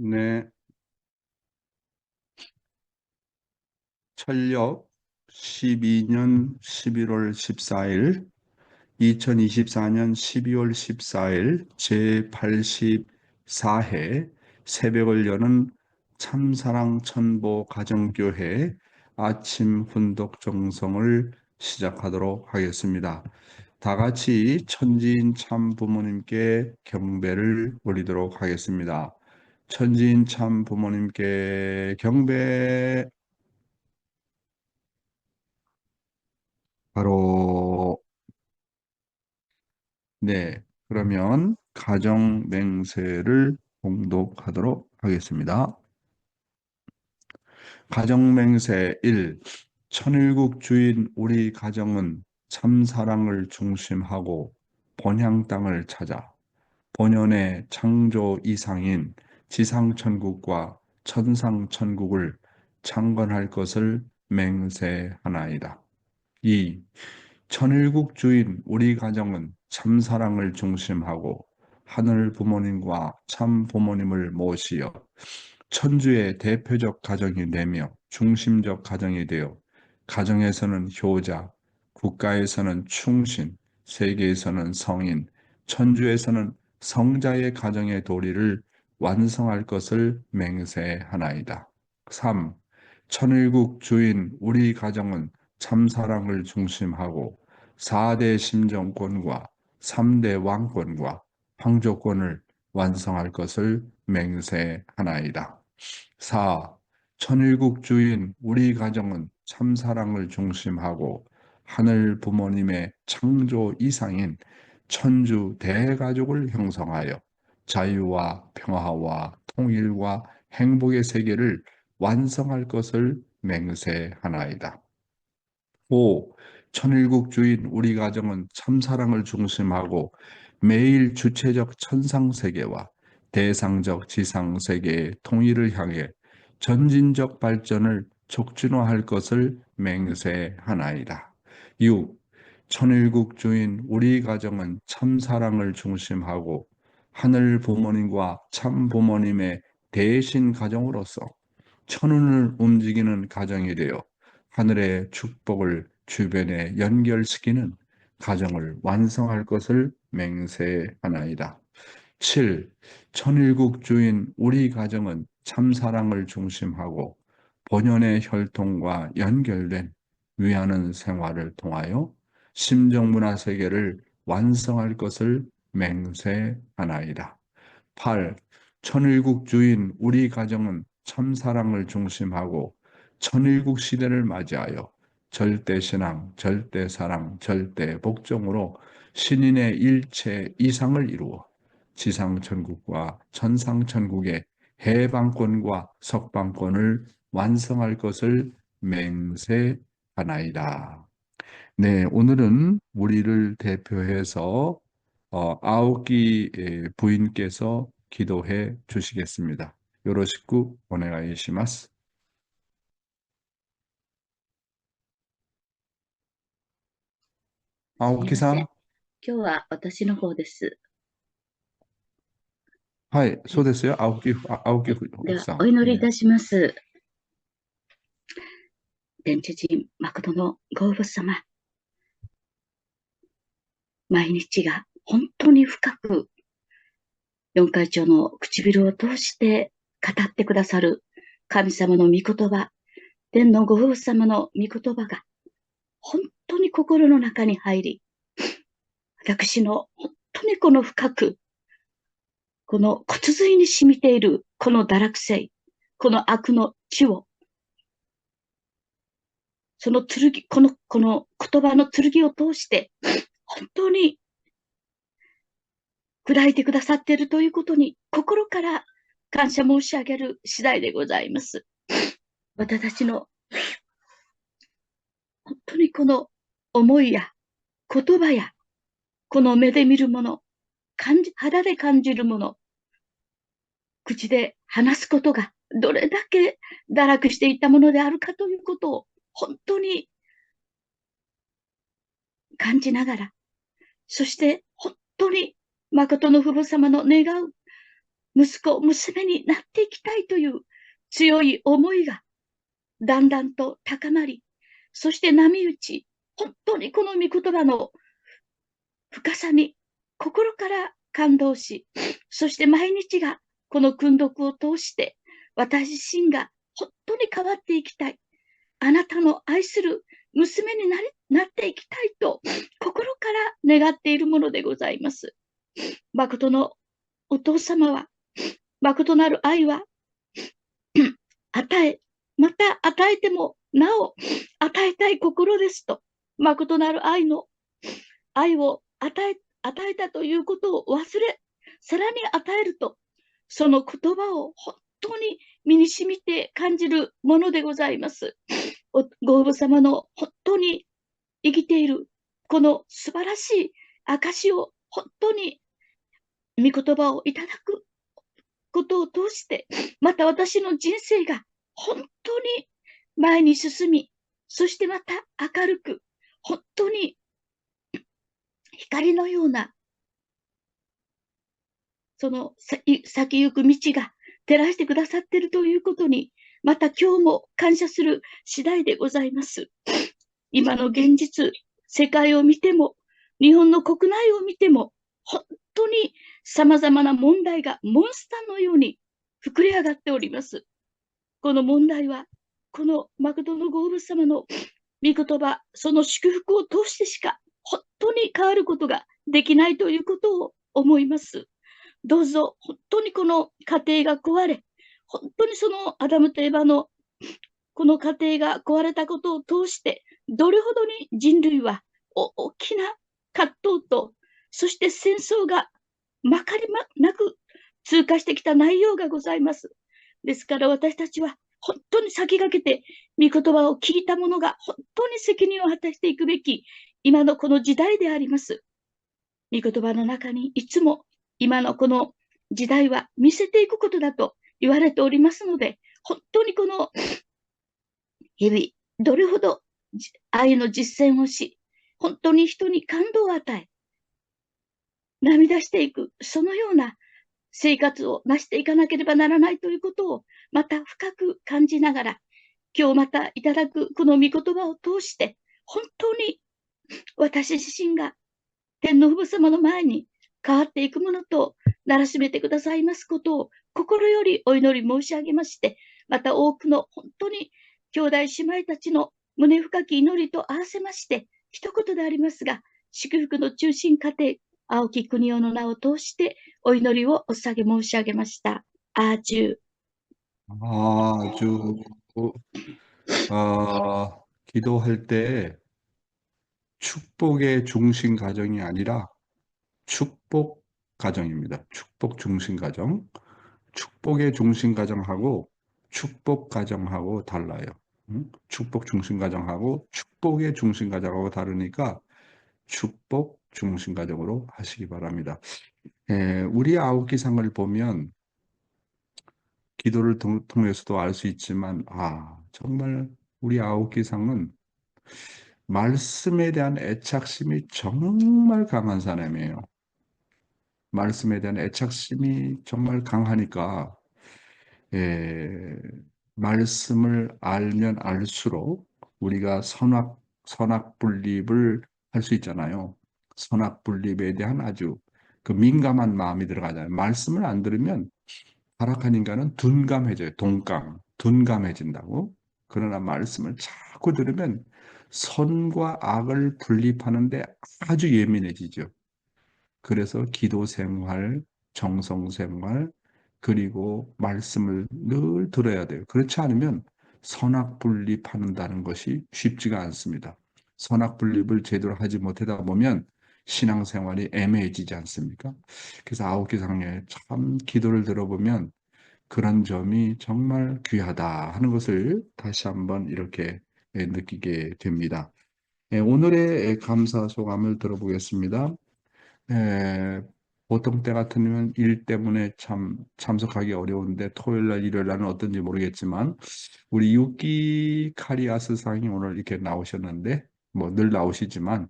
네, 철력 12년 11월 14일, 2024년 12월 14일 제84회 새벽을 여는 참사랑 천보 가정교회 아침 훈독 정성을 시작하도록 하겠습니다. 다 같이 천지인 참 부모님께 경배를 올리도록 하겠습니다. 천지인 참 부모님께 경배. 바로 네, 그러면 가정 맹세를 봉독하도록 하겠습니다. 가정 맹세 1. 천일국 주인 우리 가정은 참 사랑을 중심하고 본향 땅을 찾아 본연의 창조 이상인 지상천국과 천상천국을 창건할 것을 맹세하나이다. 2. 천일국 주인 우리 가정은 참사랑을 중심하고 하늘 부모님과 참 부모님을 모시어 천주의 대표적 가정이 되며 중심적 가정이 되어 가정에서는 효자, 국가에서는 충신, 세계에서는 성인, 천주에서는 성자의 가정의 도리를 완성할 것을 맹세하나이다. 3. 천일국 주인 우리 가정은 참사랑을 중심하고 4대 심정권과 3대 왕권과 황조권을 완성할 것을 맹세하나이다. 4. 천일국 주인 우리 가정은 참사랑을 중심하고 하늘 부모님의 창조 이상인 천주 대가족을 형성하여 자유와 평화와 통일과 행복의 세계를 완성할 것을 맹세하나이다. 5. 천일국 주인 우리 가정은 참사랑을 중심하고 매일 주체적 천상세계와 대상적 지상세계의 통일을 향해 전진적 발전을 촉진화할 것을 맹세하나이다. 6. 천일국 주인 우리 가정은 참사랑을 중심하고 하늘 부모님과 참 부모님의 대신 가정으로서 천운을 움직이는 가정이 되어 하늘의 축복을 주변에 연결시키는 가정을 완성할 것을 맹세하나이다. 7. 천일국 주인 우리 가정은 참사랑을 중심하고 본연의 혈통과 연결된 위하는 생활을 통하여 심정문화 세계를 완성할 것을 맹세하나이다. 8. 천일국 주인 우리 가정은 참사랑을 중심하고 천일국 시대를 맞이하여 절대신앙, 절대사랑, 절대복종으로 신인의 일체 이상을 이루어 지상천국과 천상천국의 해방권과 석방권을 완성할 것을 맹세하나이다. 네, 오늘은 우리를 대표해서 아오키 부인께서 기도해 주시겠습니다. 요로시쿠 오네가이시마스. 青木さん。今日は私の方です。はい、そうですよ。青木では、さん。お祈りいたします。天地人、誠のご父様。毎日が本当に深く、四会長の唇を通して語ってくださる神様の御言葉、天のご父様の御言葉が本当に心の中に入り、私の本当にこの深く、この骨髄に染みているこの堕落性、この悪の血を、その剣、この言葉の剣を通して、本当に砕いてくださっているということに、心から感謝申し上げる次第でございます。私たちの、本当にこの思いや言葉や、この目で見るもの、肌で感じるもの、口で話すことがどれだけ堕落していたものであるかということを、本当に感じながら、そして本当に誠の父母様の願う息子、娘になっていきたいという強い思いがだんだんと高まり、そして波打ち、本当にこの御言葉の深さに心から感動し、そして毎日がこの訓読を通して、私自身が本当に変わっていきたい。あなたの愛する娘になっていきたいと、心から願っているものでございます。誠のお父様は、誠なる愛は、与え、また与えてもなお与えたい心ですと、誠なる愛を与えたということを忘れ、さらに与えると、その言葉を本当に身に染みて感じるものでございます。ご応募様の本当に生きている、この素晴らしい証を本当に御言葉をいただくことを通して、また私の人生が本当に前に進み、そしてまた明るく、本当に光のような、その先行く道が照らしてくださっているということに、また今日も感謝する次第でございます。今の現実、世界を見ても、日本の国内を見ても、本当に様々な問題がモンスターのように膨れ上がっております。この問題は、この誠のご応様の御言葉、その祝福を通してしか本当に変わることができないということを思います。どうぞ本当にこの家庭が壊れ、本当にそのアダムとエバのこの家庭が壊れたことを通して、どれほどに人類は大きな葛藤と、そして戦争がまかりなく通過してきた内容がございます。ですから私たちは本当に先駆けて御言葉を聞いた者が本当に責任を果たしていくべき今のこの時代であります。御言葉の中にいつも今のこの時代は見せていくことだと言われておりますので、本当にこの日々、どれほど愛の実践をし、本当に人に感動を与え、涙していく、そのような生活を成していかなければならないということを、また深く感じながら、今日またいただくこの御言葉を通して、本当に私自身が天の父母様の前に変わっていくものとならしめてくださいますことを心よりお祈り申し上げまして、また多くの本当に兄弟姉妹たちの胸深き祈りと合わせまして、一言でありますが、祝福の中心家庭、青木国夫の名を通してお祈りをお捧げ申し上げました。アーチュー。 아주, 기도할 때 축복의 중심 가정이 아니라 축복 가정입니다. 축복 중심 가정. 축복의 중심 가정하고 축복 가정하고 달라요. 축복 중심 가정하고 축복의 중심 가정하고 다르니까 축복 중심 가정으로 하시기 바랍니다. 우리 아홉기상을 보면 기도를 통해서도 알 수 있지만, 정말 우리 아홉기상은 말씀에 대한 애착심이 정말 강한 사람이에요. 말씀에 대한 애착심이 정말 강하니까, 예, 말씀을 알면 알수록 우리가 선악 분립을 할 수 있잖아요. 선악 분립에 대한 아주 그 민감한 마음이 들어가잖아요. 말씀을 안 들으면 타락한 인간은 둔감해진다고. 그러나 말씀을 자꾸 들으면 선과 악을 분립하는데 아주 예민해지죠. 그래서 기도 생활, 정성 생활, 그리고 말씀을 늘 들어야 돼요. 그렇지 않으면 선악 분립한다는 것이 쉽지가 않습니다. 선악 분립을 제대로 하지 못하다 보면 신앙생활이 애매해지지 않습니까? 그래서 아홉기상에 참 기도를 들어보면 그런 점이 정말 귀하다 하는 것을 다시 한번 이렇게 느끼게 됩니다. 오늘의 감사 소감을 들어보겠습니다. 에, 보통 때 같으면 일 때문에 참석하기 어려운데 토요일 날, 일요일 날은 어떤지 모르겠지만 우리 유키 카리아스 상이 오늘 이렇게 나오셨는데 뭐 늘 나오시지만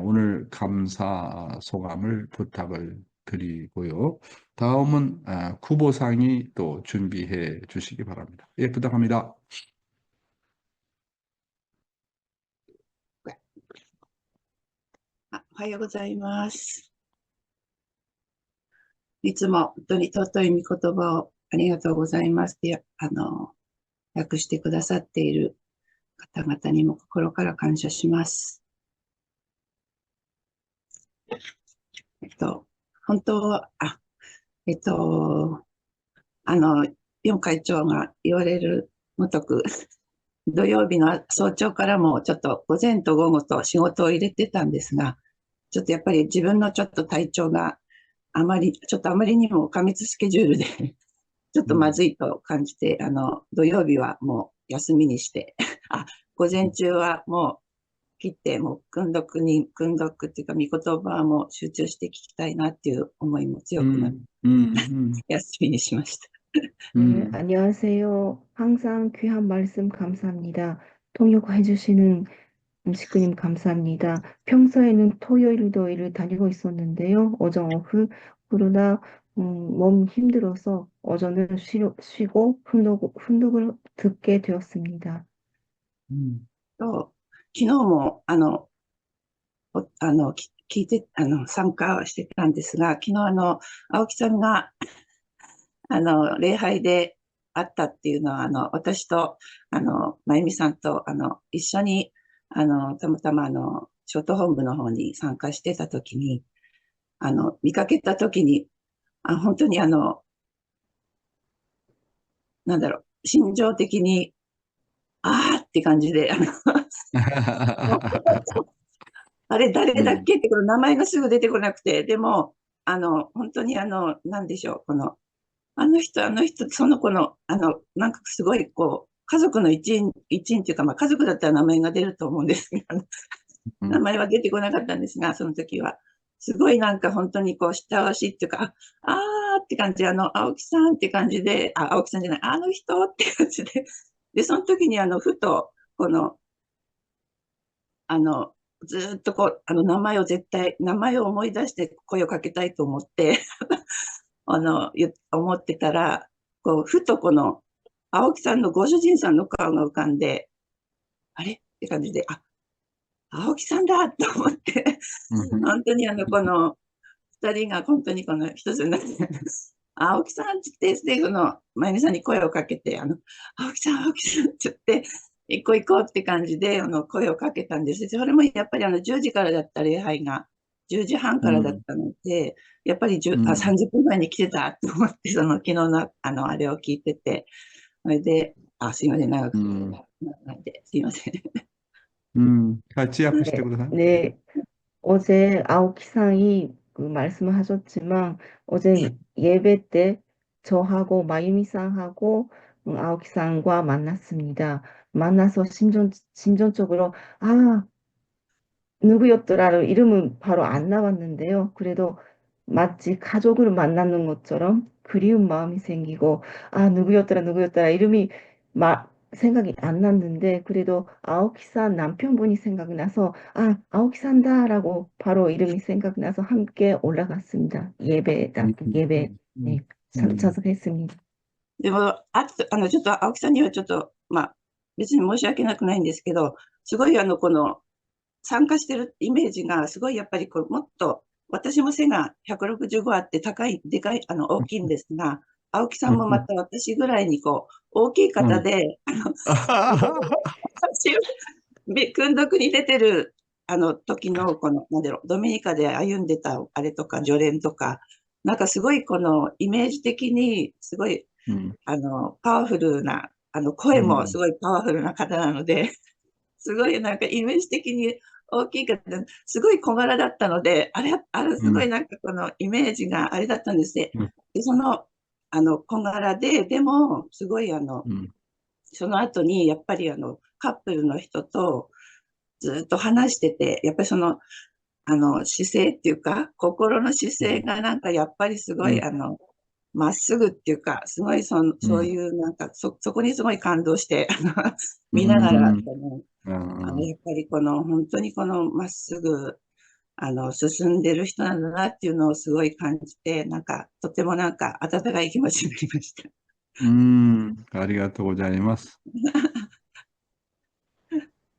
오늘 감사 소감을 부탁을 드리고요. 다음은 구보상이 또 준비해 주시기 바랍니다. 예, 부탁합니다. おはようございます。いつも本当に尊い御言葉をありがとうございますって、訳してくださっている方々にも心から感謝します。本当は、四会長が言われるごとく、土曜日の早朝からもちょっと午前と午後と仕事を入れてたんですが、ちょっとやっぱり自分のちょっと体調があまりにも過密スケジュールでちょっとまずいと感じて、土曜日はもう休みにして、午前中はもう切って、もう訓読っていうか、御言葉はもう集中して聞きたいなっていう思いも強くなって、休みにしました。 네, 안녕하세요. 항상 귀한 말씀 감사합니다. 통역해 주시는 식구님 감사합니다. 평소에는 토요일도 일을 다니고 있었는데요. 어정 오후 그러다 몸 힘들어서 어제는 쉬고 훈독을 듣게 되었습니다. と昨日も聞いて参加してたんですが、昨日青木さんが礼拝であったっていうのは、私と、まゆみさんと、一緒に、たまたま、ショート本部の方に参加してたときに、見かけたときに、本当になんだろう、心情的に、って感じで、あれ誰だっけって、この名前がすぐ出てこなくて、でも、本当になんでしょう、あの人、その子の、なんかすごい、家族の一員っていうか、まあ、家族だったら名前が出ると思うんですが、名前は出てこなかったんですが、その時は。すごいなんか本当に親しいっていうか、って感じで、青木さんって感じで、青木さんじゃない、あの人って感じで、で、その時にふと、ずっと名前を思い出して声をかけたいと思って思ってたら、ふと青木さんのご主人さんの顔が浮かんで、あれって感じで、青木さんだと思って、本当に二人が本当に一つになって、青木さんって言って、ステーフのまゆみさんに声をかけて、青木さんって言って、行こうって感じで、声をかけたんです。それもやっぱり10時からだった礼拝が、10時半からだったので、やっぱり30分前に来てたと思って、昨日のあれを聞いてて、それで、すいません、長くなんで、すいません。같이 네, 약하시다고 네. 어제 아오키상이 그 말씀을 하셨지만 어제 예배 때 저하고 마유미상하고 아오키상과 만났습니다. 만나서 심정적으로 누구였더라를 이름은 바로 안 나왔는데요. 그래도 마치 가족을 만나는 것처럼 그리운 마음이 생기고 누구였더라 이름이 생각이 안 났는데 그래도 아오키산 남편분이 생각이 나서 아오키산다라고 바로 이름이 생각이 나서 함께 올라갔습니다. 예배 네, 참석했습니다. でも、ちょっと青木さんにはちょっと、まあ、別に申し訳なくないんですけど、すごい参加してるイメージが、すごいやっぱりもっと、私も背が165あってでかい、大きいんですが、青木さんもまた私ぐらいに大きい方で、訓読に出てる、時の、なんだろう、ドミニカで歩んでた、あれとか、助練とか、なんかすごいイメージ的に、すごい、パワフルな、声もすごいパワフルな方なので、すごいなんかイメージ的に大きい方で、すごい小柄だったので、あれすごいなんかイメージがあれだったんですね。で、小柄で、でも、すごいその後に、やっぱりカップルの人とずっと話してて、やっぱり姿勢っていうか、心の姿勢がなんかやっぱりすごい、まっすぐっていうか、すごいそういうなんか、そこにすごい感動して、見ながら、やっぱり本当にまっすぐ進んでる人なんだなっていうのをすごい感じて、とても温かい気持ちになりました。ありがとうございます。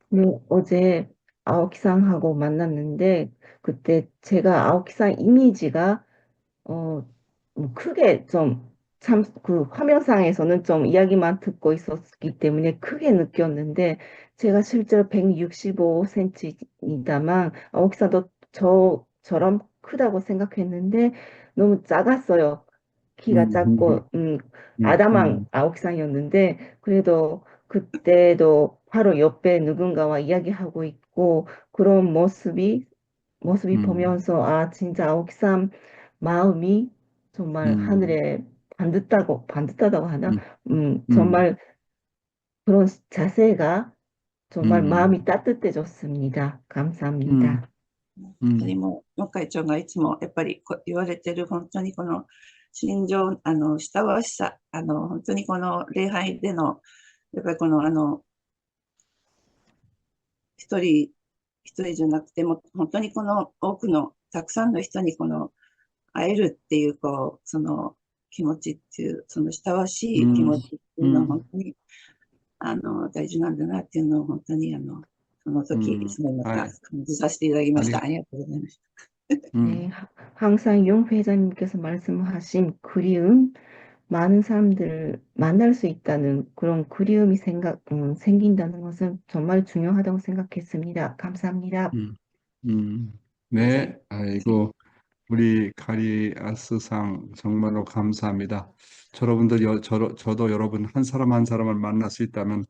네, 어제 아오키상하고 만났는데, 그때 제가 아오키상 이미지가 크게 좀, 참, 그 화면상에서는 좀 이야기만 듣고 있었기 때문에 크게 느꼈는데, 제가 실제로 165cm입니다만, 아오키상도 저처럼 크다고 생각했는데, 너무 작았어요. 키가 음, 작고, 음, 아담한 음, 아오키상이었는데, 그래도 그때도 바로 옆에 누군가와 이야기하고 있고, 그런 모습이 음, 보면서, 아, 진짜 아오키상 마음이 정말 음, 하늘에 반듯하다고 하나? 음, 음, 정말 그런 자세가 정말 음, 마음이 따뜻해졌습니다. 음, 감사합니다. 本当にもう、の会長がいつもやっぱり言われてる、本当にこの心情、親しさ、本当にこの礼拝での、やっぱりこの、一人、一人じゃなくても、本当にこの多くの、たくさんの人にこの、会えるっていう、その気持ちっていう、その親しい気持ちっていうのは本当に、大事なんだなっていうのを本当に、その時、すごいまたはい。感じさせていただきました。ありが、ありがとうございました。네, 항상 용 회장님께서 말씀하신 그리움, 많은 사람들을 만날 수 있다는 그런 그리움이 생긴다는 것은 정말 중요하다고 생각했습니다. 감사합니다. 음, 음. ございま 네, す。 아이고, 우리 카리아스상 정말로 감사합니다. 여러분들, 저도 여러분 한 사람 한 사람을 만날 수 있다면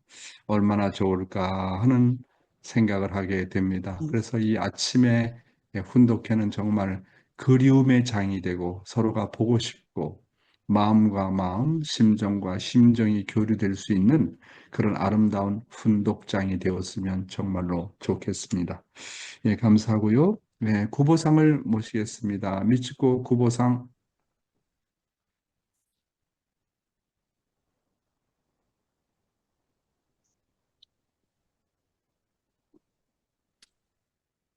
얼마나 좋을까 하는 생각을 하게 됩니다. 그래서 이 아침에 훈독회는 정말 그리움의 장이 되고 서로가 보고 싶고 마음과 마음, 심정과 심정이 교류될 수 있는 그런 아름다운 훈독장이 되었으면 정말로 좋겠습니다. 예, 감사하고요. 네, 구보상을 모시겠습니다. 미치코 구보상.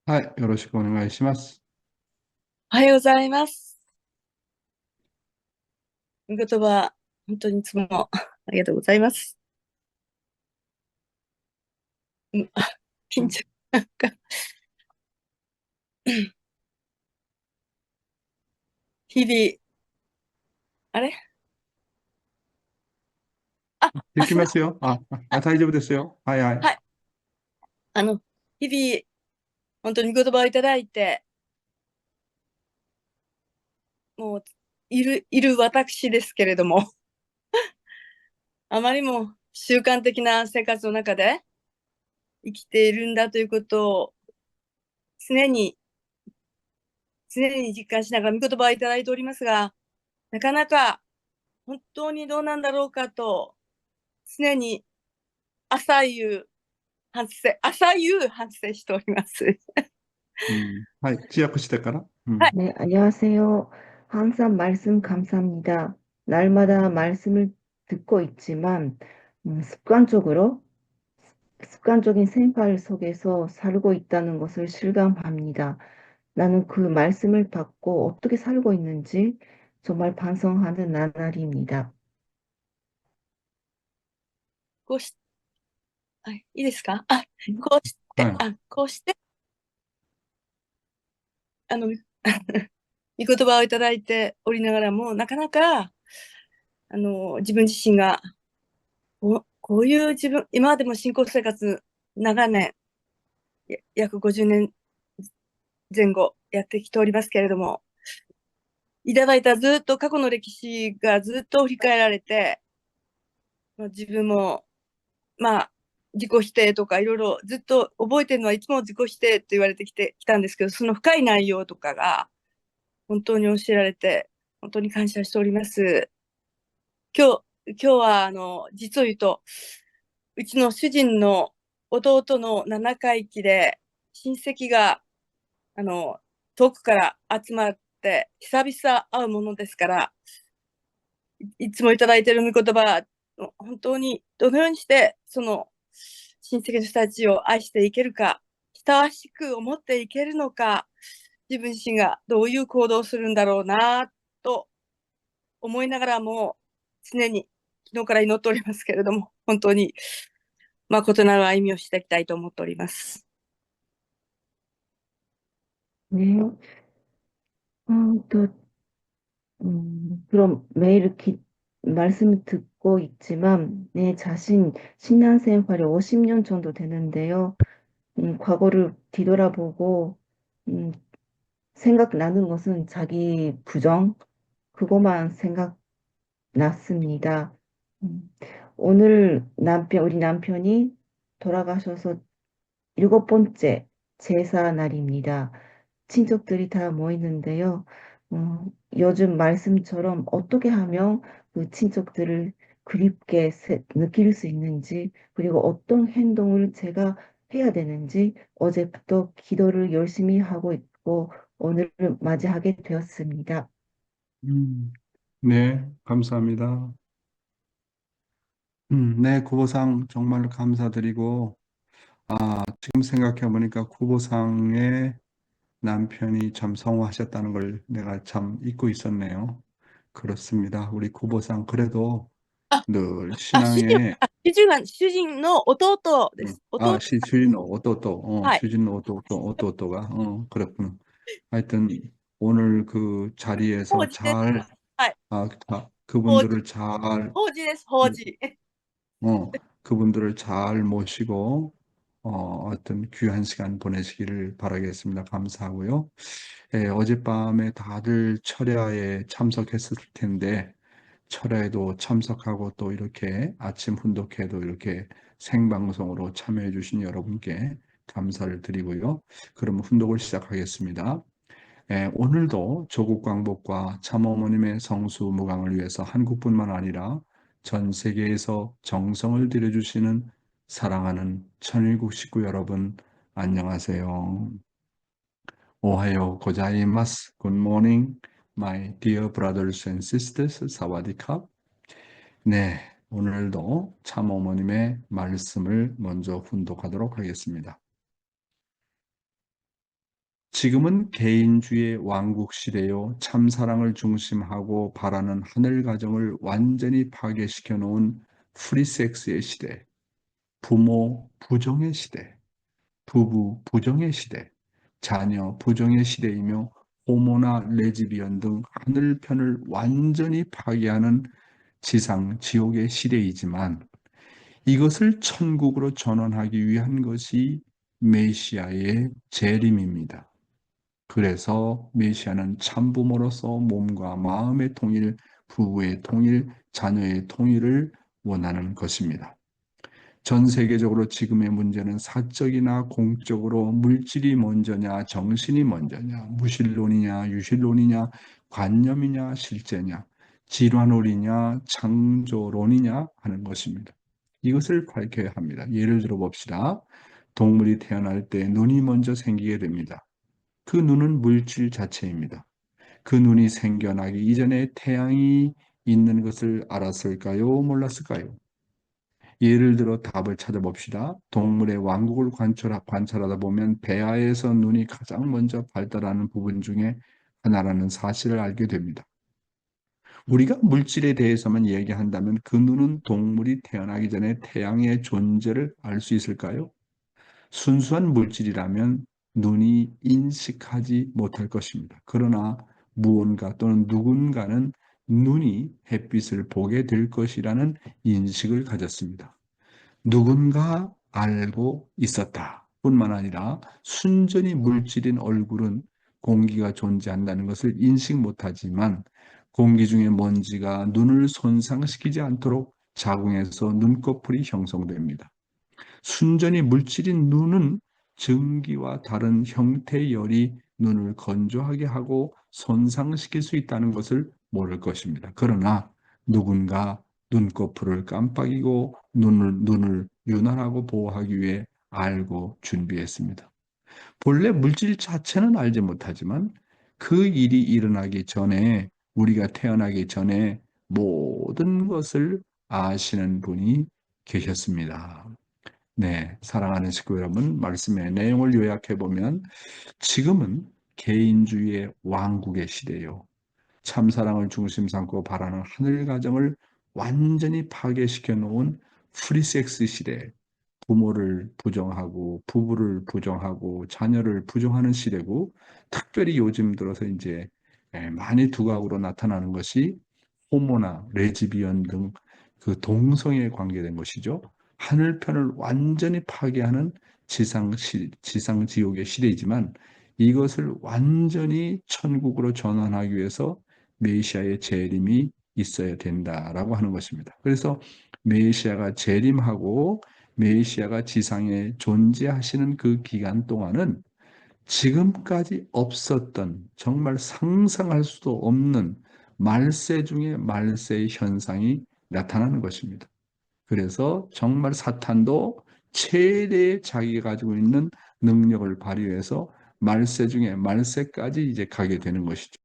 はい、よろしくお願いします。おはようございます。御言葉、本当にいつもありがとうございます。緊張、なんか、日々、あれできますよ。大丈夫ですよ。はいはい。はい。日々、本当に御言葉をいただいて、もう、いる私ですけれども、あまりも習慣的な生活の中で生きているんだということを常に実感しながら御言葉をいただいておりますが、なかなか本当にどうなんだろうかと、常に朝夕反省しております。はい、通訳してから。はい。 네, 안녕하세요. 항상 말씀 감사합니다. 날마다 말씀을 듣고 있지만 습관적인 생활 속에서 살고 있다는 것을 실감합니다. 나는 그 말씀을 받고 어떻게 살고 있는지 정말 반성하는 나날입니다. こうし、はい、いいですか？こうして、はい。こうして、御言葉をいただいておりながらも、なかなか、自分自身が、こういう今までも信仰生活、長年、約50年前後やってきておりますけれども、いただいたずっと過去の歴史がずっと振り返られて、自分も、自己否定とかいろいろずっと覚えてるのはいつも自己否定って言われてきたんですけど、その深い内容とかが本当に教えられて、本当に感謝しております。今日は、実を言うと、うちの主人の弟の七回忌で、親戚が、遠くから集まって、久々会うものですから、いつもいただいている御言葉、本当にどのようにして、その親戚の人たちを愛していけるか、親しく思っていけるのか、自分自身がどういう行動をするんだろうなと思いながらも、常に昨日から祈っておりますけれども、本当に誠なる歩みをしていきたいと思っております。 네. 또, 그럼 매일 말씀을 듣고 있지만 내 자신 신앙생활이 50년 정도 되는데요. 과거를 뒤돌아보고 음, 생각나는 것은 자기 부정, 그것만 생각났습니다. 음, 오늘 우리 남편이 돌아가셔서 7번째 제사 날입니다. 친척들이 다 모이는데요. 요즘 말씀처럼 어떻게 하면 그 친척들을 그립게 느낄 수 있는지, 그리고 어떤 행동을 제가 해야 되는지 어제부터 기도를 열심히 하고 있고 오늘을 맞이하게 되었습니다. 네, 감사합니다. 네, 구보상 정말 감사드리고, 지금 생각해 보니까 구보상의 남편이 참 성화하셨다는 걸 내가 참 잊고 있었네요. 그렇습니다. 우리 구보상 그래도 늘 主人 신앙에 主人の弟です。弟、주진 오또또 はい。 주진 오또또가 그렇구나. 하여튼 오늘 그 法 자리에서 事です。 잘 はい。法事、 그분들을 잘 法事です。法事。 그분들을 잘 모시고 어떤 귀한 시간 보내시기를 바라겠습니다. 감사하고요. 어젯밤에 다들 철야에 참석했을 텐데 철야에도 참석하고 또 이렇게 아침 훈독회도 이렇게 생방송으로 참여해 주신 여러분께 감사를 드리고요. 그럼 훈독을 시작하겠습니다. 오늘도 조국 광복과 참어머님의 성수 무강을 위해서 한국뿐만 아니라 전 세계에서 정성을 들여주시는 사랑하는 천일국 식구 여러분, 안녕하세요. 오하요 고자이마스. Good morning, my dear brothers and sisters. 사와디캅. 네, 오늘도 참어머님의 말씀을 먼저 훈독하도록 하겠습니다. 지금은 개인주의 왕국 시대요. 참사랑을 중심하고 바라는 하늘 가정을 완전히 파괴시켜 놓은 프리섹스의 시대, 부모 부정의 시대, 부부 부정의 시대, 자녀 부정의 시대이며 호모나 레즈비언 등 하늘편을 완전히 파괴하는 지상 지옥의 시대이지만 이것을 천국으로 전환하기 위한 것이 메시아의 재림입니다. 그래서 메시아는 참부모로서 몸과 마음의 통일, 부부의 통일, 자녀의 통일을 원하는 것입니다. 전 세계적으로 지금의 문제는 사적이나 공적으로 물질이 먼저냐, 정신이 먼저냐, 무신론이냐, 유신론이냐, 관념이냐, 실제냐, 질환론이냐, 창조론이냐 하는 것입니다. 이것을 밝혀야 합니다. 예를 들어 봅시다. 동물이 태어날 때 눈이 먼저 생기게 됩니다. 그 눈은 물질 자체입니다. 그 눈이 생겨나기 이전에 태양이 있는 것을 알았을까요? 몰랐을까요? 예를 들어 답을 찾아봅시다. 동물의 왕국을 관찰하다 보면 배아에서 눈이 가장 먼저 발달하는 부분 중에 하나라는 사실을 알게 됩니다. 우리가 물질에 대해서만 얘기한다면 그 눈은 동물이 태어나기 전에 태양의 존재를 알 수 있을까요? 순수한 물질이라면 눈이 인식하지 못할 것입니다. 그러나 무언가 또는 누군가는 눈이 햇빛을 보게 될 것이라는 인식을 가졌습니다. 누군가 알고 있었다 뿐만 아니라 순전히 물질인 얼굴은 공기가 존재한다는 것을 인식 못하지만 공기 중에 먼지가 눈을 손상시키지 않도록 자궁에서 눈꺼풀이 형성됩니다. 순전히 물질인 눈은 증기와 다른 형태의 열이 눈을 건조하게 하고 손상시킬 수 있다는 것을 모를 것입니다. 그러나 누군가 눈꺼풀을 깜빡이고 눈을 윤활하고 보호하기 위해 알고 준비했습니다. 본래 물질 자체는 알지 못하지만 그 일이 일어나기 전에 우리가 태어나기 전에 모든 것을 아시는 분이 계셨습니다. 네, 사랑하는 식구 여러분, 말씀의 내용을 요약해 보면 지금은 개인주의의 왕국의 시대요. 참사랑을 중심 삼고 바라는 하늘 가정을 완전히 파괴시켜 놓은 프리섹스 시대, 부모를 부정하고 부부를 부정하고 자녀를 부정하는 시대고, 특별히 요즘 들어서 이제 많이 두각으로 나타나는 것이 호모나 레즈비언 등 그 동성애에 관계된 것이죠. 하늘편을 완전히 파괴하는 지상지옥의 시대이지만, 이것을 완전히 천국으로 전환하기 위해서 메시아의 재림이 있어야 된다라고 하는 것입니다. 그래서 메시아가 재림하고 메시아가 지상에 존재하시는 그 기간 동안은 지금까지 없었던, 정말 상상할 수도 없는 말세 중에 말세의 현상이 나타나는 것입니다. 그래서 정말 사탄도 최대의 자기가 가지고 있는 능력을 발휘해서 말세 중에 말세까지 이제 가게 되는 것이죠.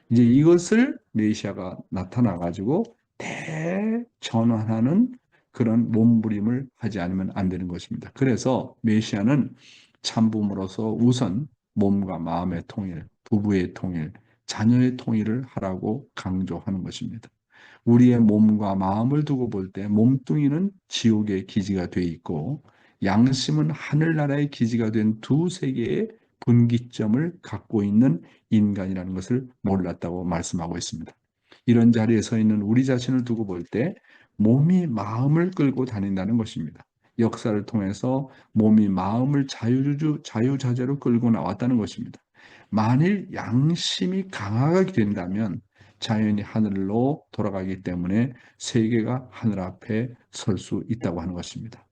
이제 이것을 메시아가 나타나 가지고 대전환하는 그런 몸부림을 하지 않으면 안 되는 것입니다. 그래서 메시아는 참부모로서 우선 몸과 마음의 통일, 부부의 통일, 자녀의 통일을 하라고 강조하는 것입니다. 우리의 몸과 마음을 두고 볼 때 몸뚱이는 지옥의 기지가 되어 있고, 양심은 하늘나라의 기지가 된 두 세계의 분기점을 갖고 있는 인간이라는 것을 몰랐다고 말씀하고 있습니다. 이런 자리에 서 있는 우리 자신을 두고 볼 때 몸이 마음을 끌고 다닌다는 것입니다. 역사를 통해서 몸이 마음을 자유자재로 끌고 나왔다는 것입니다. 만일 양심이 강하게 된다면 자연히 하늘로 돌아가기 때문에 세계가 하늘 앞에 설 수 있다고 하는 것입니다.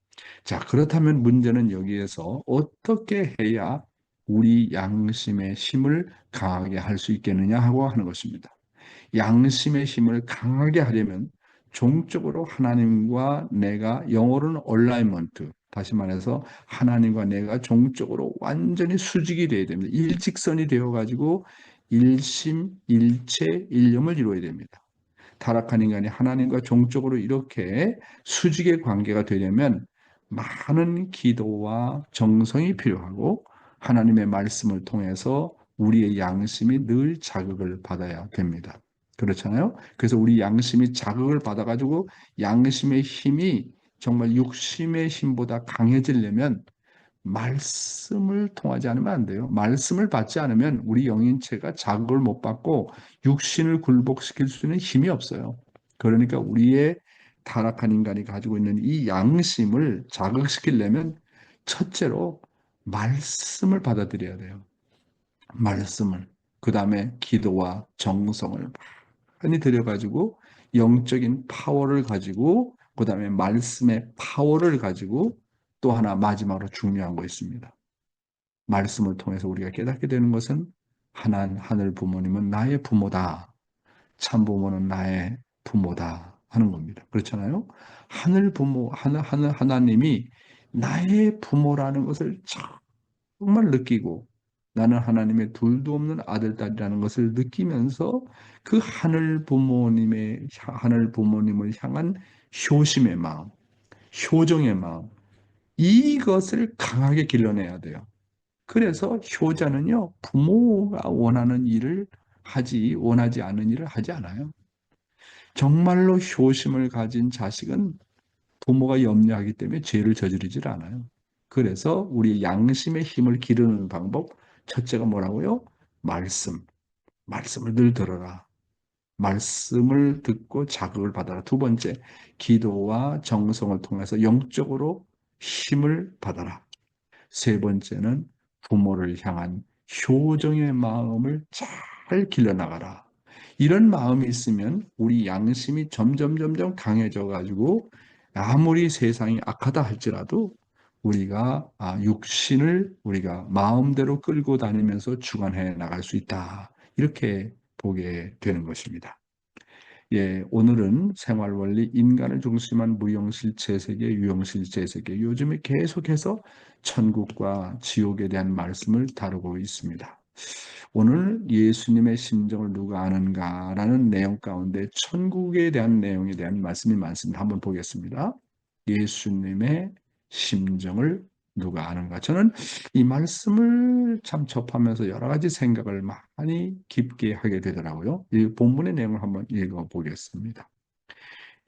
자, 그렇다면 문제는 여기에서 어떻게 해야 우리 양심의 힘을 강하게 할 수 있겠느냐 하고 하는 것입니다. 양심의 힘을 강하게 하려면 종적으로 하나님과 내가, 영어로는 얼라이먼트, 다시 말해서 하나님과 내가 종적으로 완전히 수직이 되어야 됩니다. 일직선이 되어가지고 일심, 일체, 일념을 이루어야 됩니다. 타락한 인간이 하나님과 종적으로 이렇게 수직의 관계가 되려면 많은 기도와 정성이 필요하고, 하나님의 말씀을 통해서 우리의 양심이 늘 자극을 받아야 됩니다. 그렇잖아요. 그래서 우리 양심이 자극을 받아가지고 양심의 힘이 정말 육심의 힘보다 강해지려면 말씀을 통하지 않으면 안 돼요. 말씀을 받지 않으면 우리 영인체가 자극을 못 받고 육신을 굴복시킬 수 있는 힘이 없어요. 그러니까 우리의 타락한 인간이 가지고 있는 이 양심을 자극시키려면 첫째로 말씀을 받아들여야 돼요. 말씀을. 그 다음에 기도와 정성을 많이 들여가지고 영적인 파워를 가지고, 그 다음에 말씀의 파워를 가지고, 또 하나 마지막으로 중요한 거 있습니다. 말씀을 통해서 우리가 깨닫게 되는 것은 하늘 부모님은 나의 부모다, 참 부모는 나의 부모다 하는 겁니다. 그렇잖아요. 하늘 부모, 하나님이 나의 부모라는 것을 정말 느끼고, 나는 하나님의 둘도 없는 아들, 딸이라는 것을 느끼면서 그 하늘 부모님을 향한 효심의 마음, 효정의 마음, 이것을 강하게 길러내야 돼요. 그래서 효자는요, 부모가 원하는 일을 원하지 않는 일을 하지 않아요. 정말로 효심을 가진 자식은 부모가 염려하기 때문에 죄를 저지르질 않아요. 그래서 우리 양심의 힘을 기르는 방법, 첫째가 뭐라고요? 말씀을 늘 들어라. 말씀을 듣고 자극을 받아라. 두 번째, 기도와 정성을 통해서 영적으로 힘을 받아라. 세 번째는 부모를 향한 효정의 마음을 잘 길러나가라. 이런 마음이 있으면 우리 양심이 점점 강해져 가지고 아무리 세상이 악하다 할지라도 우리가 육신을 우리가 마음대로 끌고 다니면서 주관해 나갈 수 있다. 이렇게 보게 되는 것입니다. 예, 오늘은 생활원리, 인간을 중심한 무형실체 세계, 유형실체 세계, 요즘에 계속해서 천국과 지옥에 대한 말씀을 다루고 있습니다. 오늘 예수님의 심정을 누가 아는가라는 내용 가운데 천국에 대한 내용에 대한 말씀이 많습니다. 한번 보겠습니다. 예수님의 심정을 누가 아는가? 저는 이 말씀을 참 접하면서 여러 가지 생각을 많이 깊게 하게 되더라고요. 이 본문의 내용을 한번 읽어보겠습니다.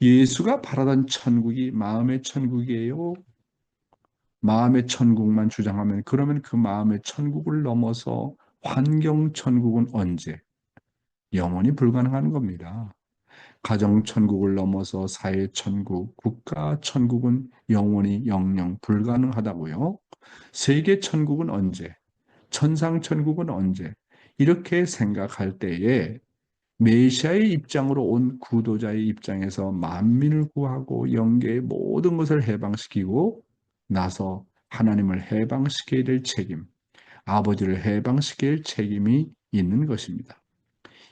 예수가 바라던 천국이 마음의 천국이에요. 마음의 천국만 주장하면 그러면 그 마음의 천국을 넘어서 환경 천국은 언제? 영원히 불가능한 겁니다. 가정 천국을 넘어서 사회 천국, 국가 천국은 영원히 영영 불가능하다고요. 세계 천국은 언제? 천상 천국은 언제? 이렇게 생각할 때에 메시아의 입장으로 온 구도자의 입장에서 만민을 구하고 영계의 모든 것을 해방시키고 나서 하나님을 해방시켜야 될 책임, 아버지를 해방시켜야 할 책임이 있는 것입니다.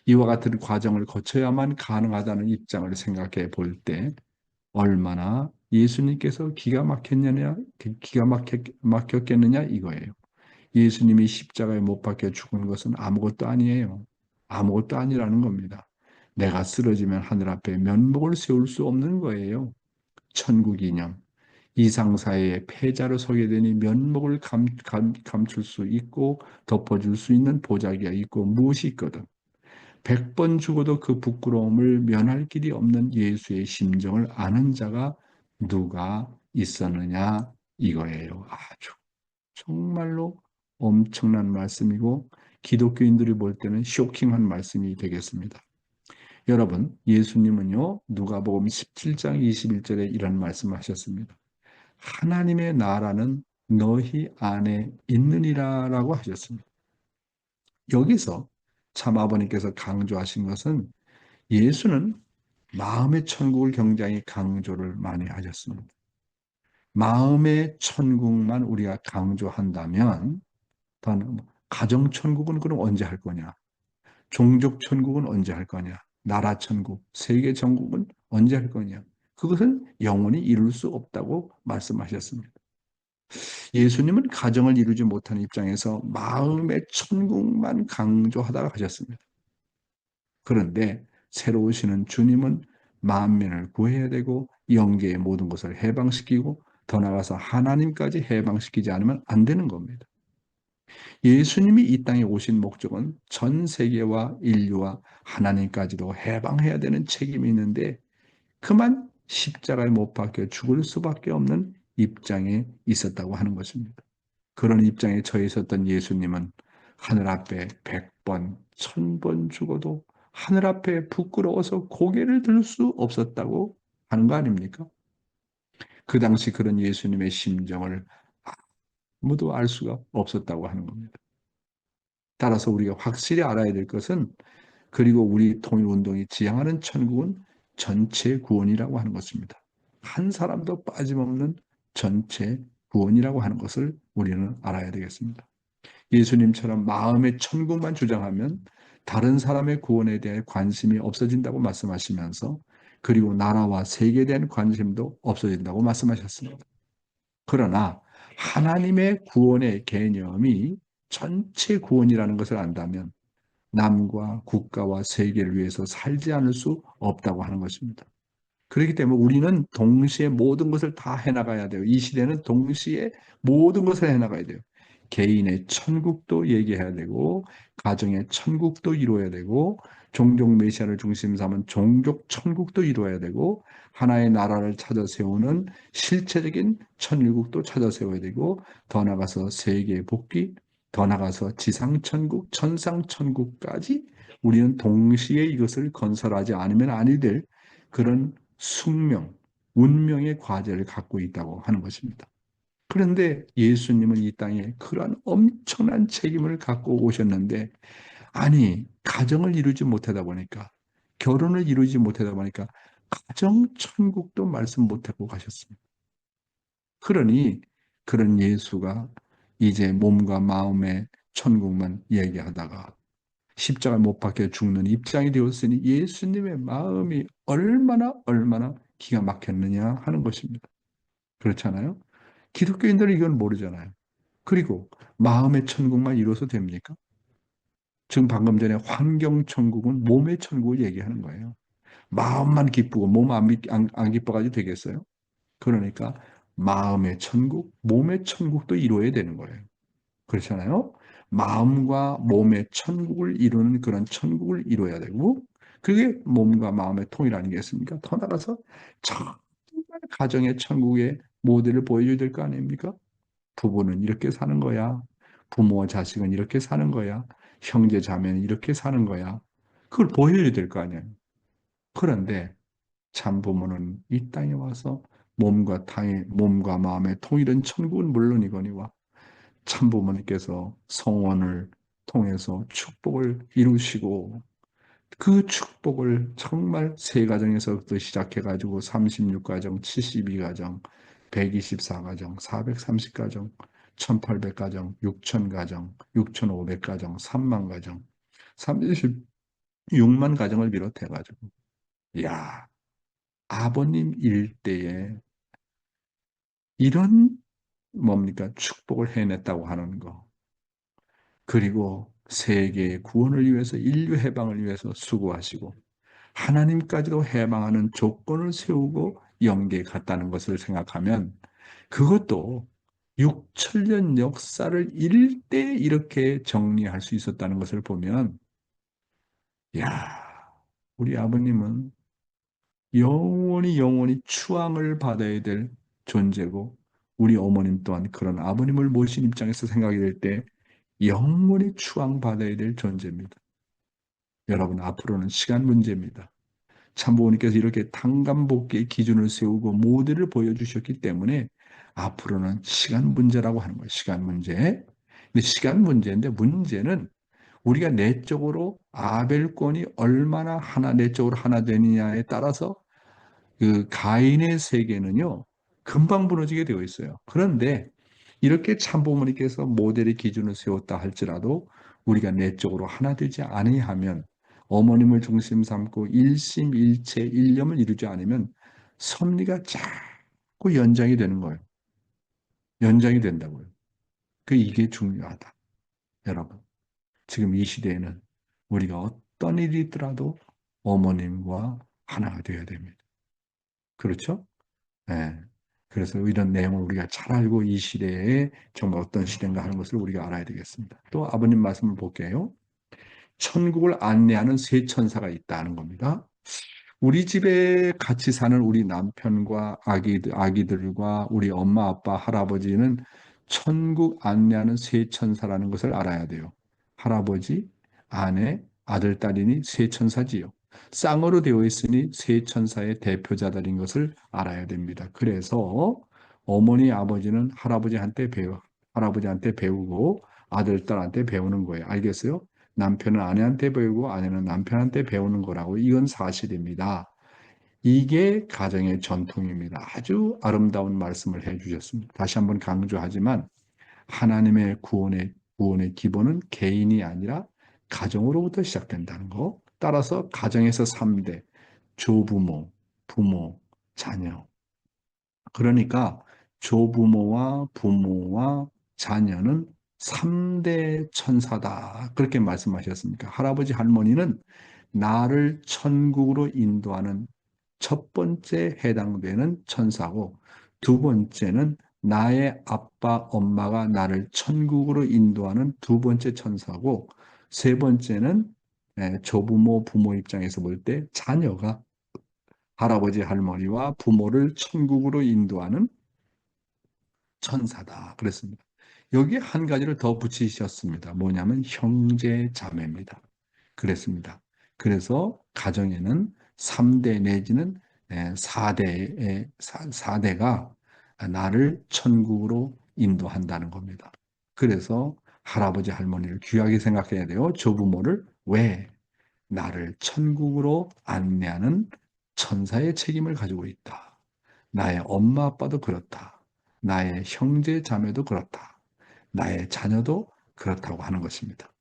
이와 같은 과정을 거쳐야만 가능하다는 입장을 생각해 볼 때 얼마나 예수님께서 막혔겠느냐 이거예요. 예수님이 십자가에 못 박혀 죽은 것은 아무것도 아니에요. 아무것도 아니라는 겁니다. 내가 쓰러지면 하늘 앞에 면목을 세울 수 없는 거예요. 천국 이념. 이 상사의 패자로 서게 되니 면목을 감출 수 있고 덮어줄 수 있는 보자기가 있고 무엇이 있거든. 100번 죽어도 그 부끄러움을 면할 길이 없는 예수의 심정을 아는 자가 누가 있었느냐 이거예요. 아주 정말로 엄청난 말씀이고 기독교인들이 볼 때는 쇼킹한 말씀이 되겠습니다. 여러분, 예수님은요, 누가복음 17장 21절에 이런 말씀을 하셨습니다. 하나님의 나라는 너희 안에 있느니라라고 하셨습니다. 여기서 참 아버님께서 강조하신 것은 예수는 마음의 천국을 굉장히 강조를 많이 하셨습니다. 마음의 천국만 우리가 강조한다면 가정 천국은 그럼 언제 할 거냐? 종족 천국은 언제 할 거냐? 나라 천국, 세계 천국은 언제 할 거냐? 그것은 영원히 이룰 수 없다고 말씀하셨습니다. 예수님은 가정을 이루지 못하는 입장에서 마음의 천국만 강조하다가 하셨습니다. 그런데 새로 오시는 주님은 만민을 구해야 되고 영계의 모든 것을 해방시키고 더 나아가서 하나님까지 해방시키지 않으면 안 되는 겁니다. 예수님이 이 땅에 오신 목적은 전 세계와 인류와 하나님까지도 해방해야 되는 책임이 있는데 그만 십자가에 못 박혀 죽을 수밖에 없는 입장에 있었다고 하는 것입니다. 그런 입장에 처해 있었던 예수님은 하늘 앞에 100번, 1000번 죽어도 하늘 앞에 부끄러워서 고개를 들 수 없었다고 하는 거 아닙니까? 그 당시 그런 예수님의 심정을 아무도 알 수가 없었다고 하는 겁니다. 따라서 우리가 확실히 알아야 될 것은 그리고 우리 통일운동이 지향하는 천국은 전체 구원이라고 하는 것입니다. 한 사람도 빠짐없는 전체 구원이라고 하는 것을 우리는 알아야 되겠습니다. 예수님처럼 마음의 천국만 주장하면 다른 사람의 구원에 대해 관심이 없어진다고 말씀하시면서 그리고 나라와 세계에 대한 관심도 없어진다고 말씀하셨습니다. 그러나 하나님의 구원의 개념이 전체 구원이라는 것을 안다면 남과 국가와 세계를 위해서 살지 않을 수 없다고 하는 것입니다. 그렇기 때문에 우리는 동시에 모든 것을 다 해나가야 돼요. 이 시대는 동시에 모든 것을 해나가야 돼요. 개인의 천국도 얘기해야 되고 가정의 천국도 이루어야 되고 종족 메시아를 중심 삼은 종족 천국도 이루어야 되고 하나의 나라를 찾아 세우는 실체적인 천일국도 찾아 세워야 되고 더 나가서 세계 복귀, 더 나가서 지상 천국, 천상 천국까지 우리는 동시에 이것을 건설하지 않으면 아니 될 그런 숙명, 운명의 과제를 갖고 있다고 하는 것입니다. 그런데 예수님은 이 땅에 그러한 엄청난 책임을 갖고 오셨는데 아니 가정을 이루지 못하다 보니까 결혼을 이루지 못하다 보니까 가정 천국도 말씀 못하고 가셨습니다. 그러니 그런 예수가 이제 몸과 마음의 천국만 얘기하다가 십자가 못 박혀 죽는 입장이 되었으니 예수님의 마음이 얼마나 기가 막혔느냐 하는 것입니다. 그렇잖아요? 기독교인들은 이건 모르잖아요. 그리고 마음의 천국만 이루어서 됩니까? 지금 방금 전에 환경 천국은 몸의 천국을 얘기하는 거예요. 마음만 기쁘고 몸 안 기뻐가지고 되겠어요? 그러니까 마음의 천국, 몸의 천국도 이루어야 되는 거예요. 그렇잖아요. 마음과 몸의 천국을 이루는 그런 천국을 이루어야 되고, 그게 몸과 마음의 통일 아니겠습니까? 더 나아가서 정말 가정의 천국의 모델을 보여줘야 될 거 아닙니까? 부부는 이렇게 사는 거야. 부모와 자식은 이렇게 사는 거야. 형제 자매는 이렇게 사는 거야. 그걸 보여줘야 될 거 아니에요. 그런데 참 부모는 이 땅에 와서 몸과 마음의 통일은 천국은 물론이거니와 참 부모님께서 성원을 통해서 축복을 이루시고 그 축복을 정말 세 가정에서부터 시작해가지고 36가정, 72가정, 124가정, 430가정, 1800가정, 6000가정, 6500가정, 3만 가정, 36만 가정을 비롯해가지고 야 아버님 일대에 이런 뭡니까 축복을 해냈다고 하는 거 그리고 세계의 구원을 위해서 인류 해방을 위해서 수고하시고 하나님까지도 해방하는 조건을 세우고 영계에 갔다는 것을 생각하면 그것도 6천년 역사를 일대 이렇게 정리할 수 있었다는 것을 보면 야 우리 아버님은 영원히 추앙을 받아야 될 존재고 우리 어머님 또한 그런 아버님을 모신 입장에서 생각이 될 때 영원히 추앙받아야 될 존재입니다. 여러분 앞으로는 시간 문제입니다. 참부모님께서 이렇게 당간복귀의 기준을 세우고 모델을 보여주셨기 때문에 앞으로는 시간 문제라고 하는 거예요. 시간 문제. 근데 시간 문제인데 문제는 우리가 내적으로 아벨권이 얼마나 내적으로 하나 되느냐에 따라서 그 가인의 세계는요, 금방 무너지게 되어 있어요. 그런데 이렇게 참부모님께서 모델의 기준을 세웠다 할지라도 우리가 내적으로 하나 되지 아니하면 어머님을 중심 삼고 일심일체 일념을 이루지 않으면 섭리가 자꾸 연장이 되는 거예요. 연장이 된다고요. 이게 중요하다. 여러분, 지금 이 시대에는 우리가 어떤 일이 있더라도 어머님과 하나가 되어야 됩니다. 그렇죠? 네. 그래서 이런 내용을 우리가 잘 알고 이 시대에 정말 어떤 시대인가 하는 것을 우리가 알아야 되겠습니다. 또 아버님 말씀을 볼게요. 천국을 안내하는 세 천사가 있다는 겁니다. 우리 집에 같이 사는 우리 남편과 아기들과 우리 엄마, 아빠, 할아버지는 천국 안내하는 세 천사라는 것을 알아야 돼요. 할아버지, 아내, 아들, 딸이니 세 천사지요. 쌍으로 되어 있으니 세 천사의 대표자들인 것을 알아야 됩니다. 그래서 어머니, 아버지는 할아버지한테 배우고 아들, 딸한테 배우는 거예요. 알겠어요? 남편은 아내한테 배우고 아내는 남편한테 배우는 거라고 이건 사실입니다. 이게 가정의 전통입니다. 아주 아름다운 말씀을 해주셨습니다. 다시 한번 강조하지만 하나님의 구원의 기본은 개인이 아니라 가정으로부터 시작된다는 거. 따라서 가정에서 3대 조부모, 부모, 자녀. 그러니까 조부모와 부모와 자녀는 3대 천사다. 그렇게 말씀하셨습니까? 할아버지, 할머니는 나를 천국으로 인도하는 첫 번째 해당되는 천사고, 두 번째는 나의 아빠, 엄마가 나를 천국으로 인도하는 두 번째 천사고, 세 번째는 조부모, 부모 입장에서 볼 때 자녀가 할아버지, 할머니와 부모를 천국으로 인도하는 천사다. 그랬습니다. 여기에 한 가지를 더 붙이셨습니다. 뭐냐면 형제 자매입니다. 그랬습니다. 그래서 가정에는 3대 내지는 4대가 나를 천국으로 인도한다는 겁니다. 그래서 할아버지, 할머니를 귀하게 생각해야 돼요. 조부모를 왜? 나를 천국으로 안내하는 천사의 책임을 가지고 있다. 나의 엄마, 아빠도 그렇다. 나의 형제, 자매도 그렇다. 나의 자녀도 그렇다고 하는 것입니다.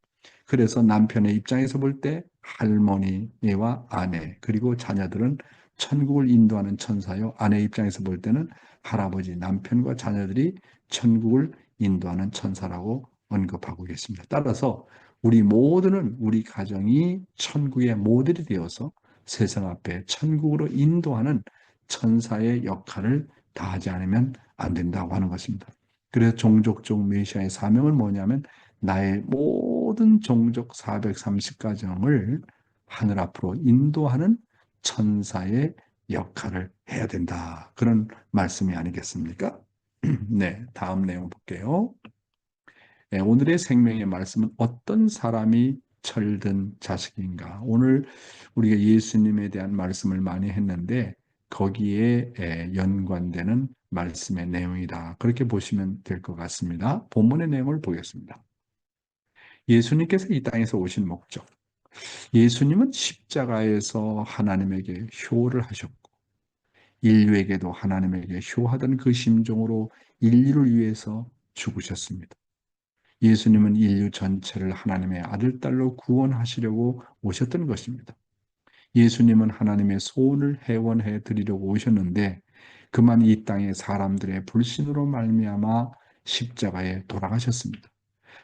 그래서 남편의 입장에서 볼 때 할머니와 아내 그리고 자녀들은 천국을 인도하는 천사요. 아내 입장에서 볼 때는 할아버지, 남편과 자녀들이 천국을 인도하는 천사라고 언급하고 계십니다. 따라서 우리 모두는 우리 가정이 천국의 모델이 되어서 세상 앞에 천국으로 인도하는 천사의 역할을 다하지 않으면 안 된다고 하는 것입니다. 그래서 종족적 메시아의 사명은 뭐냐면 나의 모든 종족 430가정을 하늘 앞으로 인도하는 천사의 역할을 해야 된다. 그런 말씀이 아니겠습니까? 네, 다음 내용 볼게요. 네, 오늘의 생명의 말씀은 어떤 사람이 철든 자식인가? 오늘 우리가 예수님에 대한 말씀을 많이 했는데 거기에 연관되는 말씀의 내용이다. 그렇게 보시면 될 것 같습니다. 본문의 내용을 보겠습니다. 예수님께서 이 땅에서 오신 목적. 예수님은 십자가에서 하나님에게 효를 하셨고 인류에게도 하나님에게 효하던 그 심정으로 인류를 위해서 죽으셨습니다. 예수님은 인류 전체를 하나님의 아들, 딸로 구원하시려고 오셨던 것입니다. 예수님은 하나님의 소원을 회원해 드리려고 오셨는데 그만 이 땅의 사람들의 불신으로 말미암아 십자가에 돌아가셨습니다.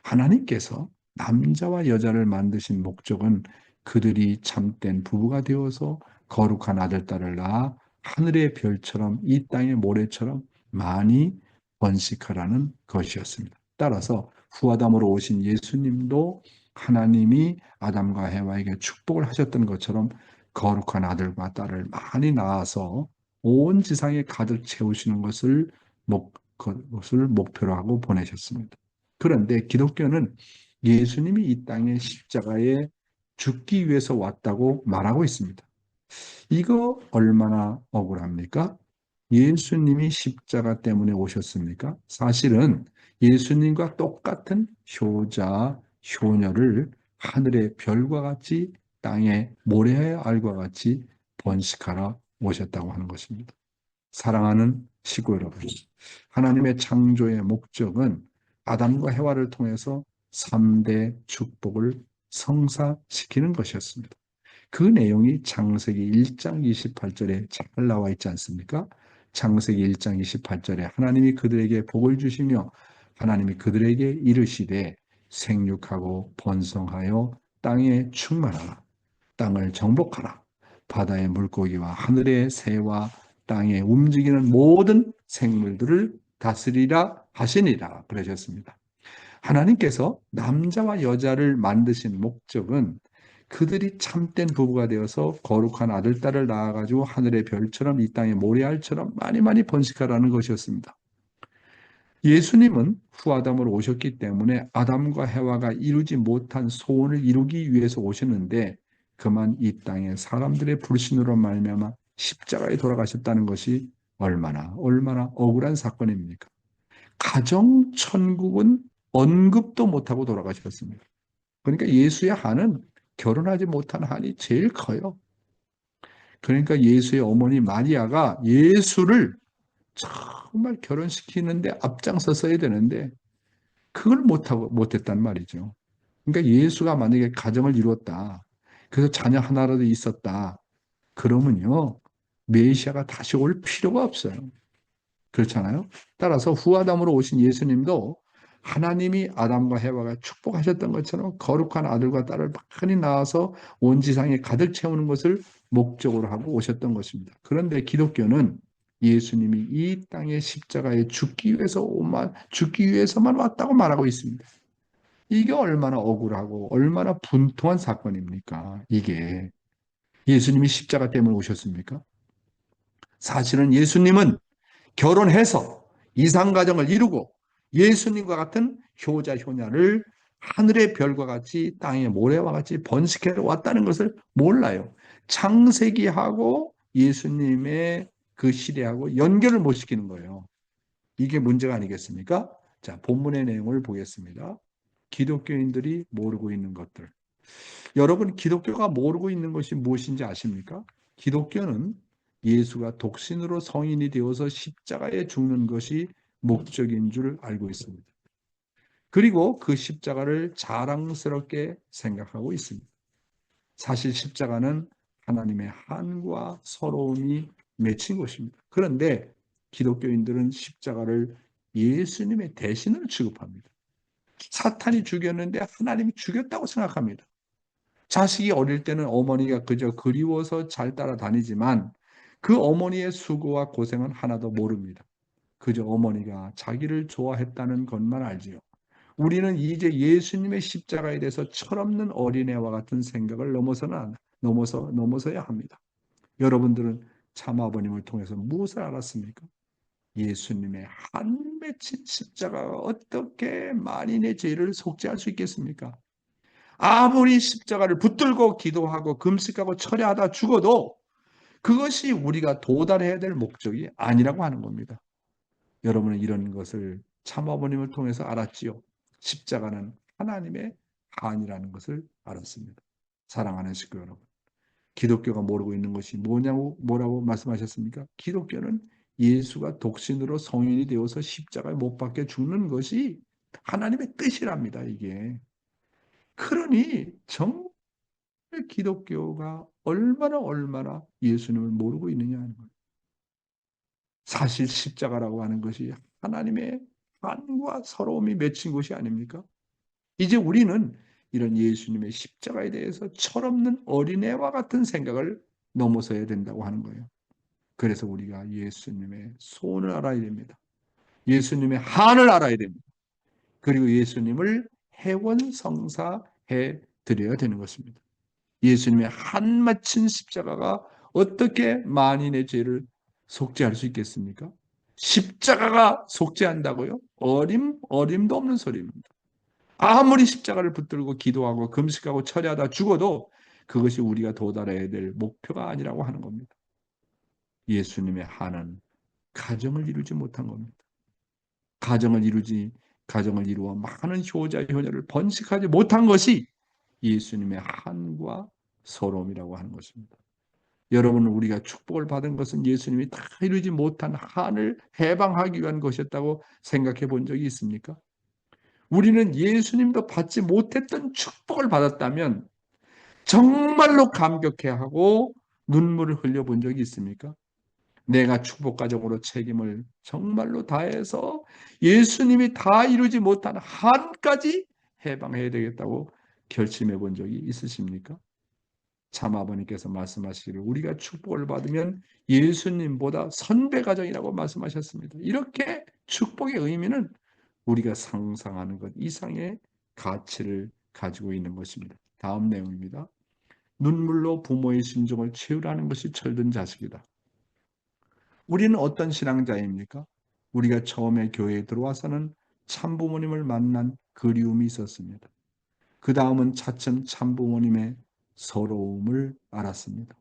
하나님께서 남자와 여자를 만드신 목적은 그들이 참된 부부가 되어서 거룩한 아들, 딸을 낳아 하늘의 별처럼 이 땅의 모래처럼 많이 번식하라는 것이었습니다. 따라서 후아담으로 오신 예수님도 하나님이 아담과 해와에게 축복을 하셨던 것처럼 거룩한 아들과 딸을 많이 낳아서 온 지상에 가득 채우시는 것을 목표로 하고 보내셨습니다. 그런데 기독교는 예수님이 이 땅에 십자가에 죽기 위해서 왔다고 말하고 있습니다. 이거 얼마나 억울합니까? 예수님이 십자가 때문에 오셨습니까? 사실은 예수님과 똑같은 효자, 효녀를 하늘의 별과 같이 땅의 모래의 알과 같이 번식하러 오셨다고 하는 것입니다. 사랑하는 시고 여러분, 하나님의 창조의 목적은 아담과 해와를 통해서 3대 축복을 성사시키는 것이었습니다. 그 내용이 창세기 1장 28절에 잘 나와 있지 않습니까? 창세기 1장 28절에 하나님이 그들에게 복을 주시며 하나님이 그들에게 이르시되 생육하고 번성하여 땅에 충만하라. 땅을 정복하라. 바다의 물고기와 하늘의 새와 땅에 움직이는 모든 생물들을 다스리라 하시니라 그러셨습니다. 하나님께서 남자와 여자를 만드신 목적은 그들이 참된 부부가 되어서 거룩한 아들, 딸을 낳아가지고 하늘의 별처럼 이 땅의 모래알처럼 많이 번식하라는 것이었습니다. 예수님은 후아담으로 오셨기 때문에 아담과 해와가 이루지 못한 소원을 이루기 위해서 오셨는데 그만 이 땅의 사람들의 불신으로 말미암아 십자가에 돌아가셨다는 것이 얼마나 억울한 사건입니까? 가정 천국은 언급도 못하고 돌아가셨습니다. 그러니까 예수의 한은 결혼하지 못한 한이 제일 커요. 그러니까 예수의 어머니 마리아가 예수를 정말 결혼시키는데 앞장섰어야 되는데 그걸 못했단 말이죠. 그러니까 예수가 만약에 가정을 이루었다. 그래서 자녀 하나라도 있었다. 그러면요. 메시아가 다시 올 필요가 없어요. 그렇잖아요. 따라서 후아담으로 오신 예수님도 하나님이 아담과 해와가 축복하셨던 것처럼 거룩한 아들과 딸을 많이 낳아서 온 지상에 가득 채우는 것을 목적으로 하고 오셨던 것입니다. 그런데 기독교는 예수님이 이 땅의 십자가에 죽기 위해서만 왔다고 말하고 있습니다. 이게 얼마나 억울하고 얼마나 분통한 사건입니까? 이게 예수님이 십자가 때문에 오셨습니까? 사실은 예수님은 결혼해서 이상가정을 이루고 예수님과 같은 효자 효녀를 하늘의 별과 같이 땅의 모래와 같이 번식해 왔다는 것을 몰라요. 창세기하고 예수님의 그 시대하고 연결을 못 시키는 거예요. 이게 문제가 아니겠습니까? 자, 본문의 내용을 보겠습니다. 기독교인들이 모르고 있는 것들. 여러분, 기독교가 모르고 있는 것이 무엇인지 아십니까? 기독교는 예수가 독신으로 성인이 되어서 십자가에 죽는 것이 목적인 줄 알고 있습니다. 그리고 그 십자가를 자랑스럽게 생각하고 있습니다. 사실 십자가는 하나님의 한과 서러움이 맺힌 것입니다. 그런데 기독교인들은 십자가를 예수님의 대신을 취급합니다. 사탄이 죽였는데 하나님이 죽였다고 생각합니다. 자식이 어릴 때는 어머니가 그저 그리워서 잘 따라다니지만 그 어머니의 수고와 고생은 하나도 모릅니다. 그저 어머니가 자기를 좋아했다는 것만 알지요. 우리는 이제 예수님의 십자가에 대해서 철없는 어린애와 같은 생각을 넘어서야 합니다. 여러분들은 참아버님을 통해서 무엇을 알았습니까? 예수님의 한 맺힌 십자가가 어떻게 만인의 죄를 속죄할 수 있겠습니까? 아무리 십자가를 붙들고 기도하고 금식하고 철야하다 죽어도 그것이 우리가 도달해야 될 목적이 아니라고 하는 겁니다. 여러분은 이런 것을 참아버님을 통해서 알았지요. 십자가는 하나님의 한이라는 것을 알았습니다. 사랑하는 식구 여러분, 기독교가 모르고 있는 것이 뭐라고 말씀하셨습니까? 기독교는 예수가 독신으로 성인이 되어서 십자가에 못 박혀 죽는 것이 하나님의 뜻이랍니다. 이게. 그러니 정말 기독교가 얼마나 예수님을 모르고 있느냐 하는 거예요. 사실 십자가라고 하는 것이 하나님의 한과 서러움이 맺힌 것이 아닙니까? 이제 우리는 이런 예수님의 십자가에 대해서 철없는 어린애와 같은 생각을 넘어서야 된다고 하는 거예요. 그래서 우리가 예수님의 소원을 알아야 됩니다. 예수님의 한을 알아야 됩니다. 그리고 예수님을 해원성사해 드려야 되는 것입니다. 예수님의 한 맺힌 십자가가 어떻게 만인의 죄를 속죄할 수 있겠습니까? 십자가가 속죄한다고요? 어림도 없는 소리입니다. 아무리 십자가를 붙들고 기도하고 금식하고 철야하다 죽어도 그것이 우리가 도달해야 될 목표가 아니라고 하는 겁니다. 예수님의 한은 가정을 이루지 못한 겁니다. 가정을 이루어 많은 효자 효녀를 번식하지 못한 것이 예수님의 한과 서러움이라고 하는 것입니다. 여러분, 우리가 축복을 받은 것은 예수님이 다 이루지 못한 한을 해방하기 위한 것이었다고 생각해 본 적이 있습니까? 우리는 예수님도 받지 못했던 축복을 받았다면 정말로 감격해하고 눈물을 흘려본 적이 있습니까? 내가 축복 가정으로 책임을 정말로 다해서 예수님이 다 이루지 못한 한까지 해방해야 되겠다고 결심해 본 적이 있으십니까? 참 아버님께서 말씀하시기를 우리가 축복을 받으면 예수님보다 선배 가정이라고 말씀하셨습니다. 이렇게 축복의 의미는 우리가 상상하는 것 이상의 가치를 가지고 있는 것입니다. 다음 내용입니다. 눈물로 부모의 심정을 채우라는 것이 철든 자식이다. 우리는 어떤 신앙자입니까? 우리가 처음에 교회에 들어와서는 참부모님을 만난 그리움이 있었습니다. 그 다음은 차츰 참부모님의 서러움을 알았습니다.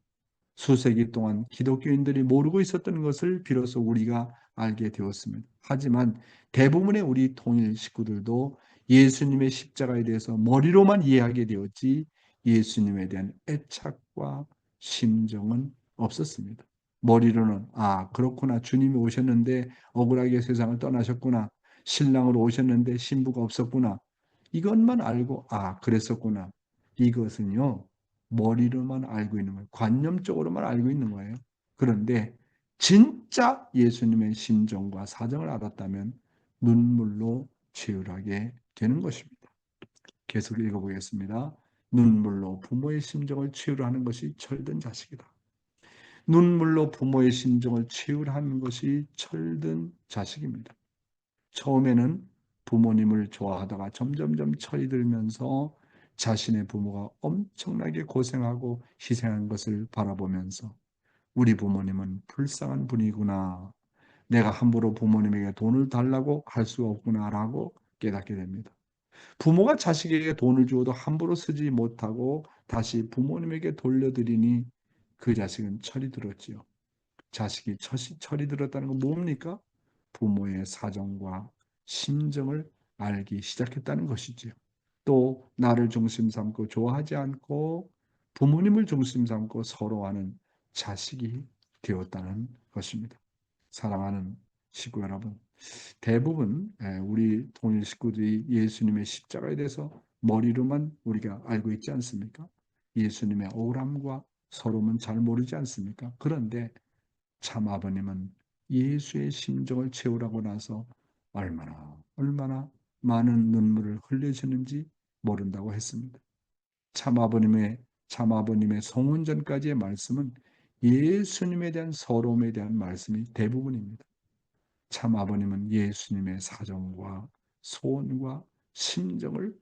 수세기 동안 기독교인들이 모르고 있었던 것을 비로소 우리가 알게 되었습니다. 하지만 대부분의 우리 통일 식구들도 예수님의 십자가에 대해서 머리로만 이해하게 되었지 예수님에 대한 애착과 심정은 없었습니다. 머리로는 그렇구나. 주님이 오셨는데 억울하게 세상을 떠나셨구나. 신랑으로 오셨는데 신부가 없었구나. 이것만 알고 그랬었구나. 이것은요. 머리로만 알고 있는 거예요. 관념적으로만 알고 있는 거예요. 그런데 진짜 예수님의 심정과 사정을 알았다면 눈물로 치유하게 되는 것입니다. 계속 읽어보겠습니다. 눈물로 부모의 심정을 치유하는 것이 철든 자식이다. 눈물로 부모의 심정을 치유하는 것이 철든 자식입니다. 처음에는 부모님을 좋아하다가 점점점 철이 들면서 자신의 부모가 엄청나게 고생하고 희생한 것을 바라보면서 우리 부모님은 불쌍한 분이구나. 내가 함부로 부모님에게 돈을 달라고 할 수 없구나라고 깨닫게 됩니다. 부모가 자식에게 돈을 주어도 함부로 쓰지 못하고 다시 부모님에게 돌려드리니 그 자식은 철이 들었지요. 자식이 철이 들었다는 건 뭡니까? 부모의 사정과 심정을 알기 시작했다는 것이지요. 또 나를 중심 삼고 좋아하지 않고 부모님을 중심 삼고 서로하는 자식이 되었다는 것입니다. 사랑하는 식구 여러분, 대부분 우리 통일 식구들이 예수님의 십자가에 대해서 머리로만 우리가 알고 있지 않습니까? 예수님의 억울함과 서러움은 잘 모르지 않습니까? 그런데 참 아버님은 예수의 심정을 채우라고 나서 얼마나 많은 눈물을 흘리시는지 모른다고 했습니다. 참 아버님의 성훈전까지의 말씀은 예수님에 대한 서러움에 대한 말씀이 대부분입니다. 참 아버님은 예수님의 사정과 소원과 심정을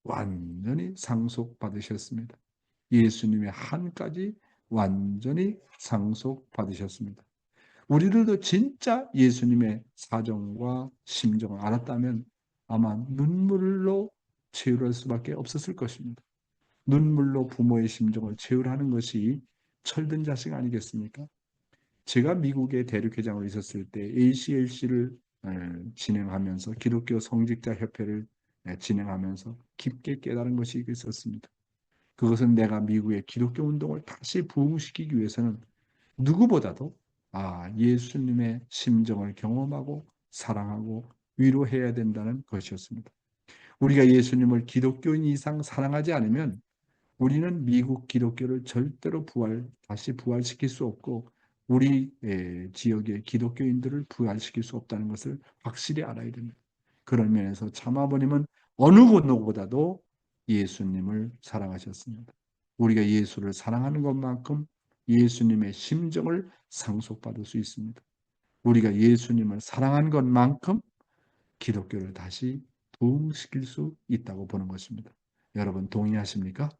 완전히 상속받으셨습니다. 예수님의 한까지 완전히 상속받으셨습니다. 우리들도 진짜 예수님의 사정과 심정을 알았다면 아마 눈물로 채울할 수밖에 없었을 것입니다. 눈물로 부모의 심정을 채울하는 것이 철든 자식 아니겠습니까? 제가 미국의 대륙회장으로 있었을 때 ACLC를 진행하면서 기독교 성직자 협회를 진행하면서 깊게 깨달은 것이 있었습니다. 그것은 내가 미국의 기독교 운동을 다시 부흥시키기 위해서는 누구보다도 예수님의 심정을 경험하고 사랑하고 위로해야 된다는 것이었습니다. 우리가 예수님을 기독교인 이상 사랑하지 않으면 우리는 미국 기독교를 절대로 다시 부활시킬 수 없고 우리 지역의 기독교인들을 부활시킬 수 없다는 것을 확실히 알아야 됩니다. 그런 면에서 참아버님은 어느 누구보다도 예수님을 사랑하셨습니다. 우리가 예수를 사랑하는 것만큼 예수님의 심정을 상속받을 수 있습니다. 우리가 예수님을 사랑한 것만큼 기독교를 다시 부흥시킬 수 있다고 보는 것입니다. 여러분 동의하십니까?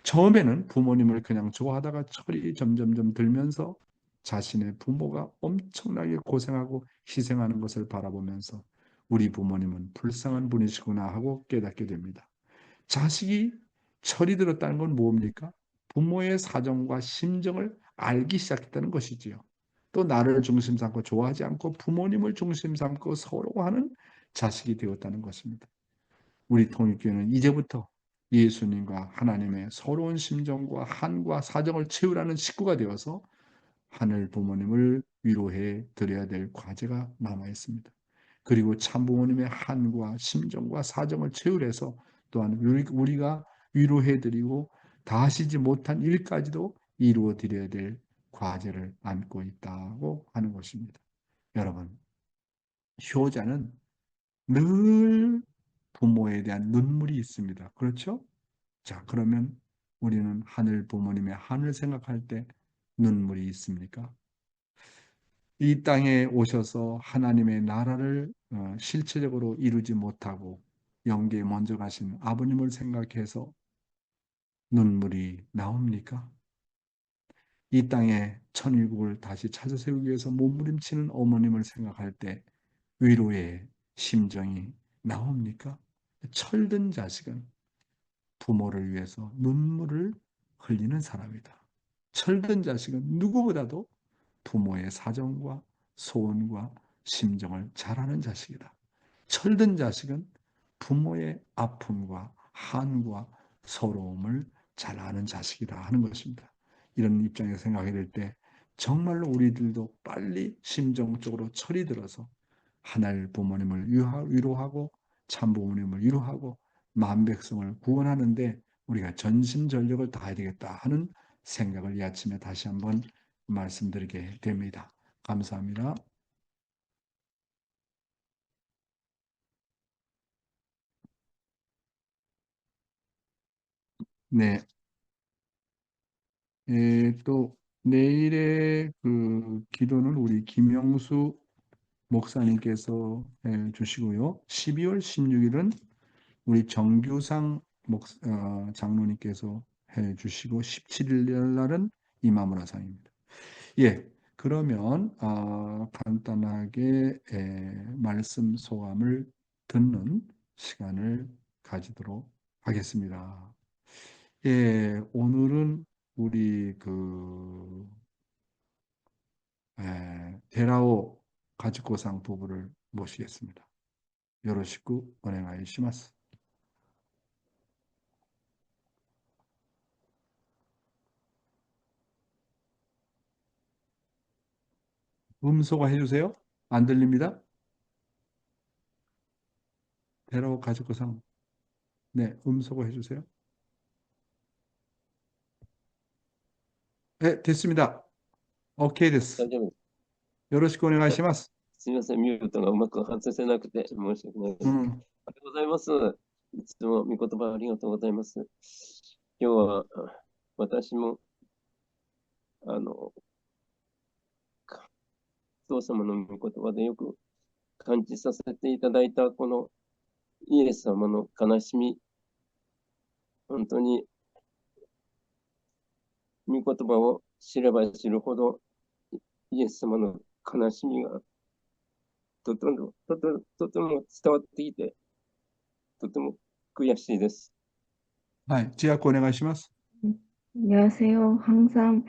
처음에는 부모님을 그냥 좋아하다가 철이 점점점 들면서 자신의 부모가 엄청나게 고생하고 희생하는 것을 바라보면서 우리 부모님은 불쌍한 분이시구나 하고 깨닫게 됩니다. 자식이 철이 들었다는 건 뭡니까? 부모의 사정과 심정을 알기 시작했다는 것이지요. 또 나를 중심 삼고 좋아하지 않고 부모님을 중심 삼고 서러워하는 자식이 되었다는 것입니다. 우리 통일교회는 이제부터 예수님과 하나님의 서러운 심정과 한과 사정을 채우라는 식구가 되어서 하늘 부모님을 위로해 드려야 될 과제가 남아 있습니다. 그리고 참부모님의 한과 심정과 사정을 채우려서 또한 우리가 위로해 드리고 다 하시지 못한 일까지도 이루어 드려야 될 과제를 안고 있다고 하는 것입니다. 여러분, 효자는 늘 부모에 대한 눈물이 있습니다. 그렇죠? 자, 그러면 우리는 하늘 부모님의 한을 생각할 때 눈물이 있습니까? 이 땅에 오셔서 하나님의 나라를 실체적으로 이루지 못하고 영계에 먼저 가신 아버님을 생각해서 눈물이 나옵니까? 이 땅에 천일국을 다시 찾아 세우기 위해서 몸부림치는 어머님을 생각할 때 위로의 심정이 나옵니까? 철든 자식은 부모를 위해서 눈물을 흘리는 사람이다. 철든 자식은 누구보다도 부모의 사정과 소원과 심정을 잘 아는 자식이다. 철든 자식은 부모의 아픔과 한과 서러움을 잘 아는 자식이다 하는 것입니다. 이런 입장에서 생각이 될 때 정말로 우리들도 빨리 심정적으로 철이 들어서 하늘 부모님을 위로하고 참부모님을 위로하고 만백성을 구원하는데 우리가 전심전력을 다해야 되겠다 하는 생각을 이 아침에 다시 한번 말씀드리게 됩니다. 감사합니다. 네. 또 내일의 그 기도는 우리 김영수 목사님께서 해 주시고요. 12월 16일은 우리 정규상 장로님께서 해 주시고 17일 날은 이마무라 상입니다. 예, 그러면 간단하게 말씀 소감을 듣는 시간을 가지도록 하겠습니다. 예, 오늘은 우리 데라오 가지코상 부부를 모시겠습니다. 요로시쿠 오네가이 시마스. 음소거 해주세요. 안 들립니다. 데라오 가지코상. 네, 음소거 해주세요. 네, 됐습니다. 오케이 です。大丈夫。よろしくお願いします。すみません、ミュートがうまく外せなくて申し訳ないです。ありがとうございます。いつも御言葉ありがとうございます。今日は私も父様の御言葉でよく感じさせていただいたこのイエス様の悲しみ、本当に御言葉を知れば知るほどイエス様の悲しみがとても伝わってきて、とても悔しいです。はい、지아코お願いします。 안녕하세요. 항상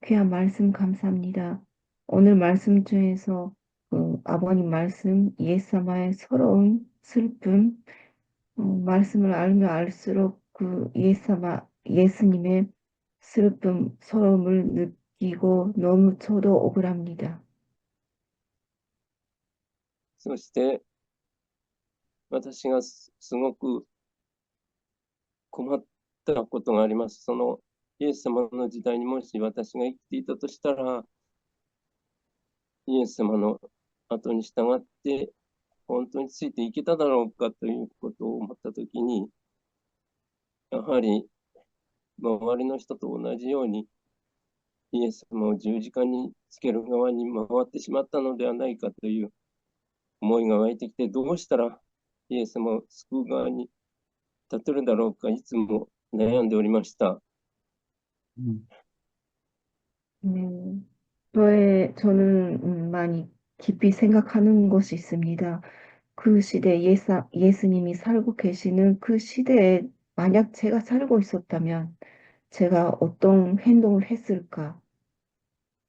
귀한 말씀 감사합니다. 오늘 말씀 중에서 그 아버님 말씀, 예수様의 서러움, 슬픔, 말씀을 알면 알수록 그 예수님의 슬픔, 서러움을 느끼고 너무 저도 억울합니다. そして私がすごく困ったことがあります。そのイエス様の時代にもし私が生きていたとしたら、イエス様の後に従って本当についていけただろうかということを思ったときに、やはり周りの人と同じようにイエス様を十字架につける側に回ってしまったのではないかという思いが湧いてきて、どうしたらイエス様を救う側に立てるだろうか、いつも悩んでおりました。네, 저는 많이 깊이 생각하는 것이 있습니다. 그 시대에 예수님이 살고 계시는 그 시대에 만약 제가 살고 있었다면 제가 어떤 행동을 했을까?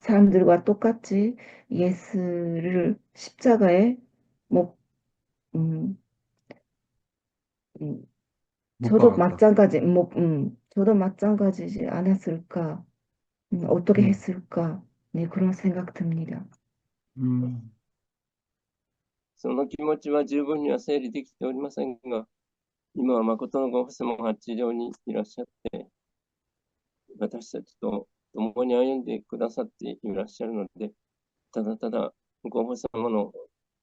사람들과 똑같이 예수를 십자가에 못, 음, 음, 못 박았다. 저도 마찬가지지 않았을까? 어떻게 음, 했을까? 네, 그런 생각 듭니다. その気持ちは十分には整理できておりませんが、今は誠のご父様が地上にいらっしゃって、私たちと共に歩んでくださっていらっしゃるので、ただただご父様の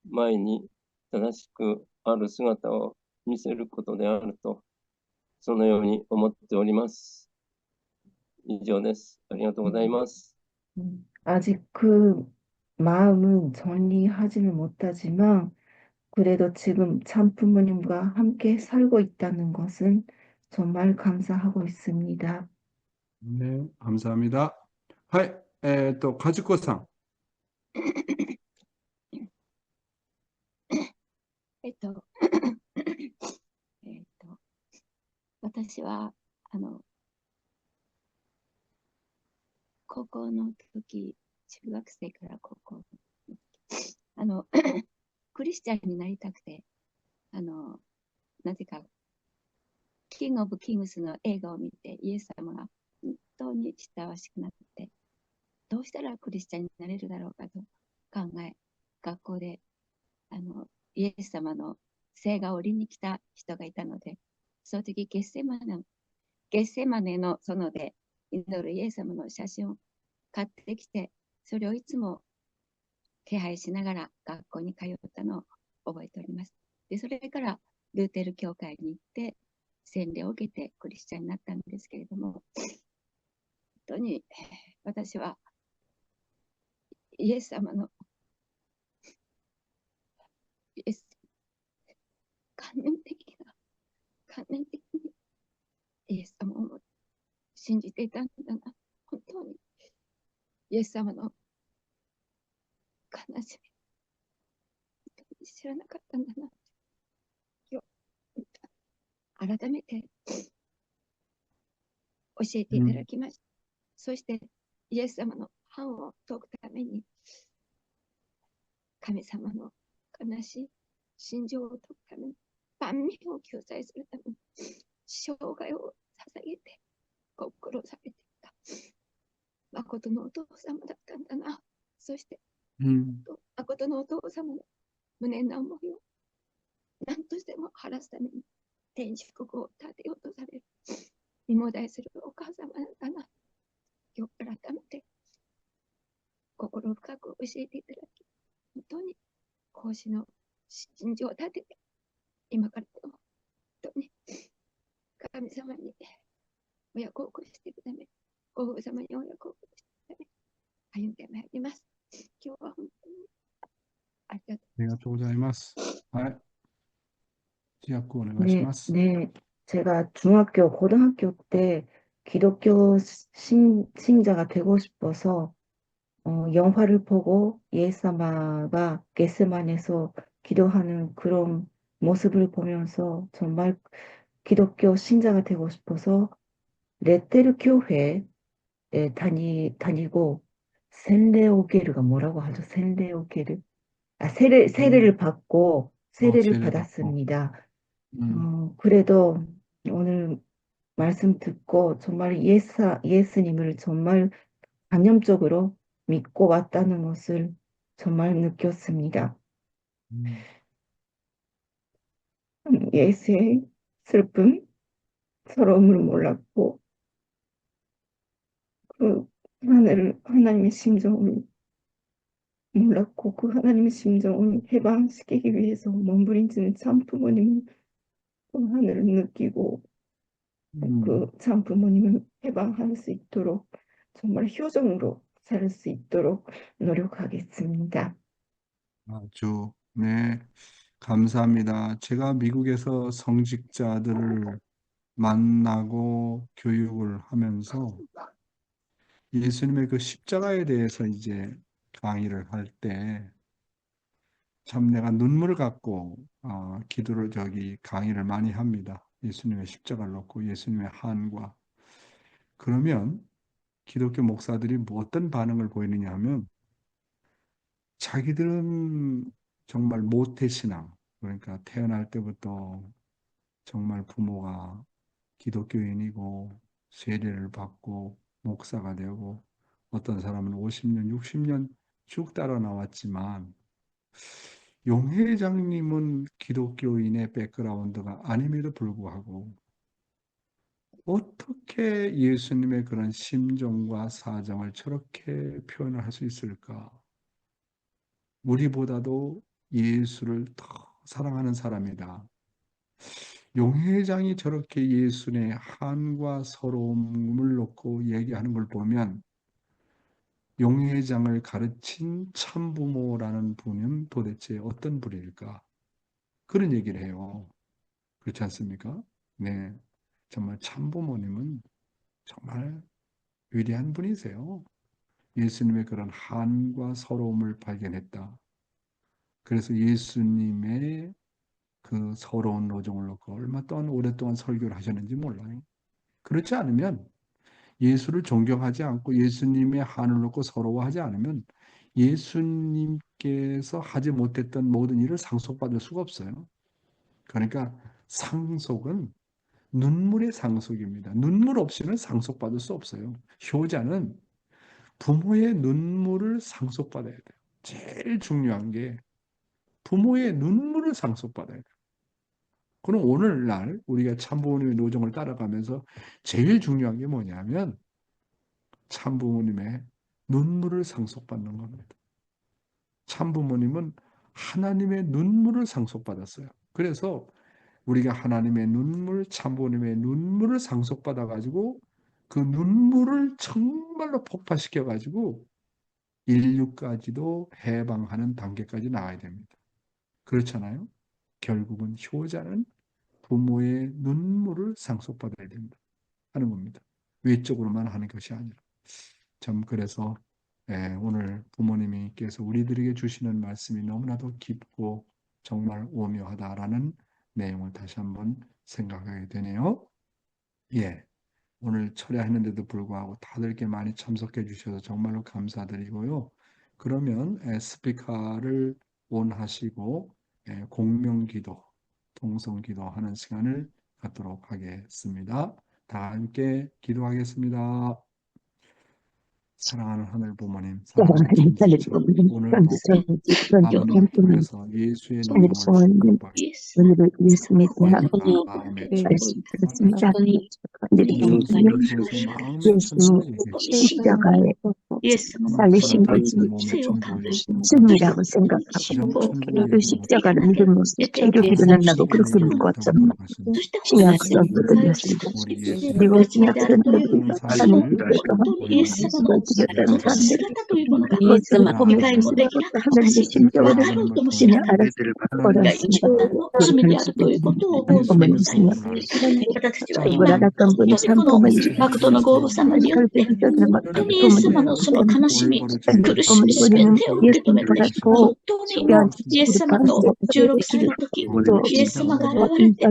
前に正しくある姿を見せることであると、そのように思っております。以上です。ありがとうございます。 아직 그 마음은 정리하지는 못하지만 그래도 지금 참 부모님과 함께 살고 있다는 것은 정말 감사하고 있습니다. 네, 감사합니다. はい、カジコさん。えっと、えっと、私は、高校の時、中学生から高校の時、クリスチャンになりたくて、なぜか、キングオブキングスの映画を見て、イエス様が本当に親しくなって、どうしたらクリスチャンになれるだろうかと考え、学校で、イエス様の聖画を売りに来た人がいたので、その時ゲッセマネの園で祈るイエス様の写真を買ってきて、それをいつも手配しながら学校に通ったのを覚えております。で、それからルーテル教会に行って、洗礼を受けてクリスチャンになったんですけれども、本当に私はイエス様の観念的にイエス様を信じていたんだな。本当にイエス様の悲しみ、知らなかったんだな。今日、改めて教えていただきました。そして、イエス様の範を解くために、神様の悲しい心情を解くために、万民を救済するために、生涯を捧げて、ご苦労されていた。誠のお父様だったんだな。そして、誠のお父様の無念な思いを何としても晴らすために、天守国を建てようとされる。身もだいするお母様だな。今日改めて心深く教えていただき、本当に孔子の心情を立てて、今からでも本当に神様に親孝行していくため、ご父様に親孝行していくため、歩んでまいります。今日は本当にありがとうございます。はい。じゃあ、お願いし 네, ます。 네. 제가 중학교, 고등학교 때 기독교 신자가 되고 싶어서 영화를 보고 예수사마가 겟세마네에서 기도하는 그런 모습을 보면서 정말 기독교 신자가 되고 싶어서 레테르 교회에 다니고 셀레오게르가 뭐라고 하죠? 셀레오게르? 세례를 받고 세례를 세례 받고. 받았습니다. 음, 그래도 오늘 말씀 듣고 정말 예수님을 정말 관념적으로 믿고 왔다는 것을 정말 느꼈습니다. 음, 예수의 슬픔, 서러움을 몰랐고, 그 하나님의 심정을 몰랐고, 그 하나님의 심정을 해방시키기 위해서 몸부림치는 참 부모님을 그 하늘을 느끼고, 그 참 부모님을 해방할 수 있도록 정말 효정으로 살 수 있도록 노력하겠습니다. 아주, 네. 감사합니다. 제가 미국에서 성직자들을 만나고 교육을 하면서 예수님의 그 십자가에 대해서 이제 강의를 할 때 참 내가 눈물을 갖고 기도를 강의를 많이 합니다. 예수님의 십자가를 놓고 예수님의 한과. 그러면 기독교 목사들이 뭐 어떤 반응을 보이느냐 하면 자기들은 정말 모태신앙, 그러니까 태어날 때부터 정말 부모가 기독교인이고 세례를 받고 목사가 되고 어떤 사람은 50년, 60년 쭉 따라 나왔지만 용 회장님은 기독교인의 백그라운드가 아님에도 불구하고 어떻게 예수님의 그런 심정과 사정을 저렇게 표현을 할 수 있을까? 우리보다도 예수를 더 사랑하는 사람이다. 용 회장이 저렇게 예수의 한과 서러움을 놓고 얘기하는 걸 보면 용 회장을 가르친 참부모라는 분은 도대체 어떤 분일까? 그런 얘기를 해요. 그렇지 않습니까? 네. 정말 참부모님은 정말 위대한 분이세요. 예수님의 그런 한과 서러움을 발견했다. 그래서 예수님의 그 서러운 노정을 놓고 얼마 동안 오랫동안 설교를 하셨는지 몰라요. 그렇지 않으면 예수를 존경하지 않고 예수님의 한을 놓고 서러워하지 않으면 예수님께서 하지 못했던 모든 일을 상속받을 수가 없어요. 그러니까 상속은 눈물의 상속입니다. 눈물 없이는 상속받을 수 없어요. 효자는 부모의 눈물을 상속받아야 돼요. 제일 중요한 게 부모의 눈물을 상속받아야 돼요. 그럼 오늘날 우리가 참부모님의 노정을 따라가면서 제일 중요한 게 뭐냐면 참부모님의 눈물을 상속받는 겁니다. 참부모님은 하나님의 눈물을 상속받았어요. 그래서 우리가 하나님의 눈물, 참부모님의 눈물을 상속받아가지고 그 눈물을 정말로 폭발시켜가지고 인류까지도 해방하는 단계까지 나가야 됩니다. 그렇잖아요? 결국은 효자는 부모의 눈물을 상속받아야 된다 하는 겁니다. 외적으로만 하는 것이 아니라. 참 그래서 오늘 부모님께서 우리들에게 주시는 말씀이 너무나도 깊고 정말 오묘하다라는 내용을 다시 한번 생각하게 되네요. 예, 오늘 철야했는데도 불구하고 다들 이렇게 많이 참석해 주셔서 정말로 감사드리고요. 그러면 스피커를 온하시고 공명기도, 동성기도 하는 시간을 갖도록 하겠습니다. 다 함께 기도하겠습니다. 사랑하는 하늘 부모님, 사랑하는 천지자, 오늘도 아버님 앞에서 예수의 노정을 부끄럽게 イエス様、 오늘을 예수님의 本 대하고 当に 마음에 喜 말씀 んで、 들었습니다. 本当に 하늘이 영광이 천지를 통해서 마음의 예수님 천지에게 本当に信じ 십자가에 イエス様の 살리신 本当に 것이 生を食べ、 승리라고 本当に 생각하고 信仰を 그 십자가를 믿음으로 得て、 이렇게 일어난다고 그렇게 음. 믿었잖아요. そして私 신약 たちに 선수들이 回し、 우리 自 예수 分たちに 미국 であるという 선수들이 信仰 하나님께서 本当にイエス様の 드렸다는 この姿というものが 그것을理解もできなかった 하나님의 し、 심정을 分かろうともしなかった。 これが一番の罪であるということを覚えてください。私たちは今、本当にこの誠のご父様によって、本当にイエス様のその悲しみ、苦しみ、すべてを受け止めて、本当にイエス様と16歳の時、イエス様が現れて、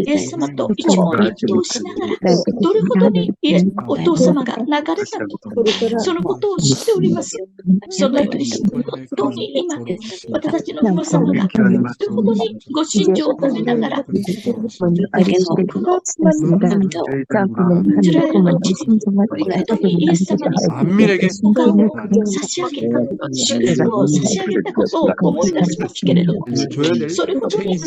イエス様と一問一答しながら、どれほどにお父様が流れたと、そのことを知っております。そのようにして、本当に今、私たちの父様がどれほどにご心情を込めながら、イスラエルの地に、本当にイエス様にお顔を差し上げた、祝福を差し上げたことを思い出しますけれども、それほどにお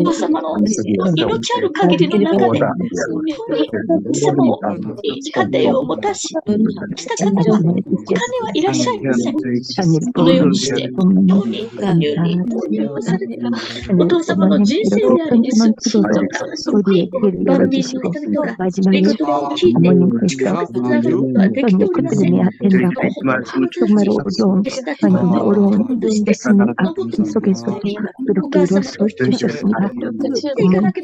父様の命ある限りの中で、本当にいつも家庭を持たし、来た方は、他にはいらっしゃいません。このようにして、本当に入門されたお父様の人生でありです。そんな万人の人々が御言葉を聞いて力がつながることはできておりません。정말 어려운 환경에 어려운 말씀을 앞에 속에서 그렇게 이루어서 주셨습니다.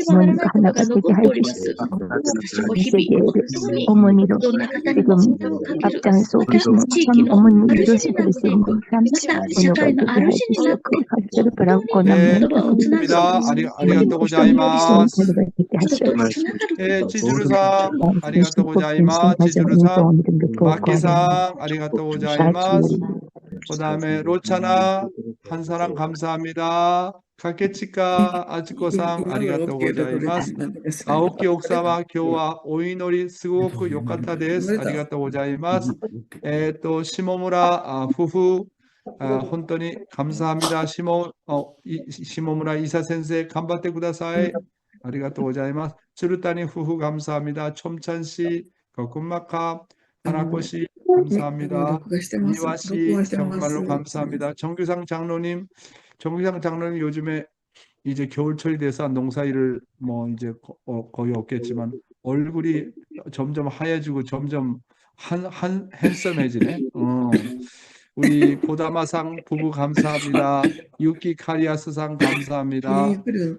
어머니가 하나가 되게 해주시고 이 세계를 어머니로 지금 앞장서 계시는 참 어머니 이루어지고 있습니다. 어머니가 되게 해주시고 그 가르쳐를 바라고 남는 입니다. 아리가또 고자이마스. 지주루상 아리가또 고자이마스. 지주루상 마키상 아리가또 고자이마스. 그 다음에 로차나 한 사람 감사합니다. 가케치카 아즈코상 아리가또 고자이마스. 아오키 옥사마 교와 오이노리 스고쿠 요카타 데스 아리가또 고자이마스. 또 시모무라 후후 本当に감사합니다. 시모무라 이사先生 頑張ってください. ありがとうございます. 츠루타니 후후 감사합니다. 촘찬 씨, 거쿤마카, 하나코 씨 감사합니다. 니와 씨 정말로 감사합니다. 정규상 장로님 요즘에 이제 겨울철이 돼서 농사일을 뭐 이제 거의 없겠지만 얼굴이 점점 하얘지고 점점 핸섬해지네. 우리 고다마상 부부 감사합니다. 유키 카리아스상 감사합니다.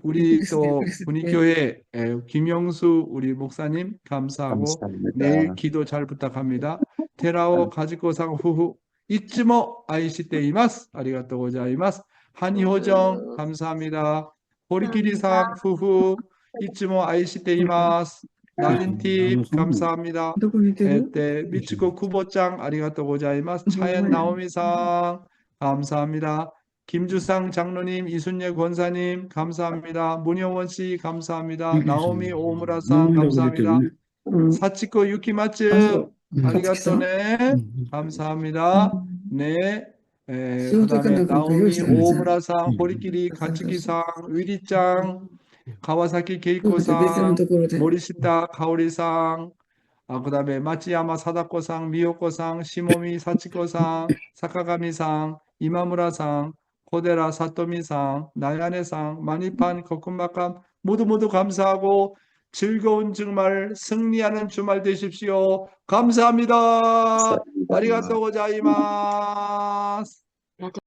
우리 또 분위교회 김영수 우리 목사님 감사하고 내일 기도 잘 부탁합니다. 테라오 가지코상 후후 이츠모 아이시테이마스 아리가또 고자이마스. 한희호정 감사합니다. 호리키리상 후후 이츠모 아이시테이마스. 나린팁 감사합니다. 미츠코 쿠보짱 아리가또 고자이마스. 차연 나오미상 감사합니다. 김주상 장로님, 이순예 권사님 감사합니다. 문영원 씨 감사합니다. 나오미 오무라상 감사합니다. 사치코 유키마츠 아리가또네 감사합니다. 네. 그다음에 나오미 오무라상 호리키리 가츠키상 위리짱 가와사키 케이코상 모리시타 카오리상 그다음에 마치야마 사다코상 미요코상 시모미 사치코상 사카가미상 이마무라상 코데라 사토미상 나야네상 마니판 거쿤마감 모두 감사하고 즐거운 주말 승리하는 주말 되십시오. 감사합니다. 아리가또 고자이마스.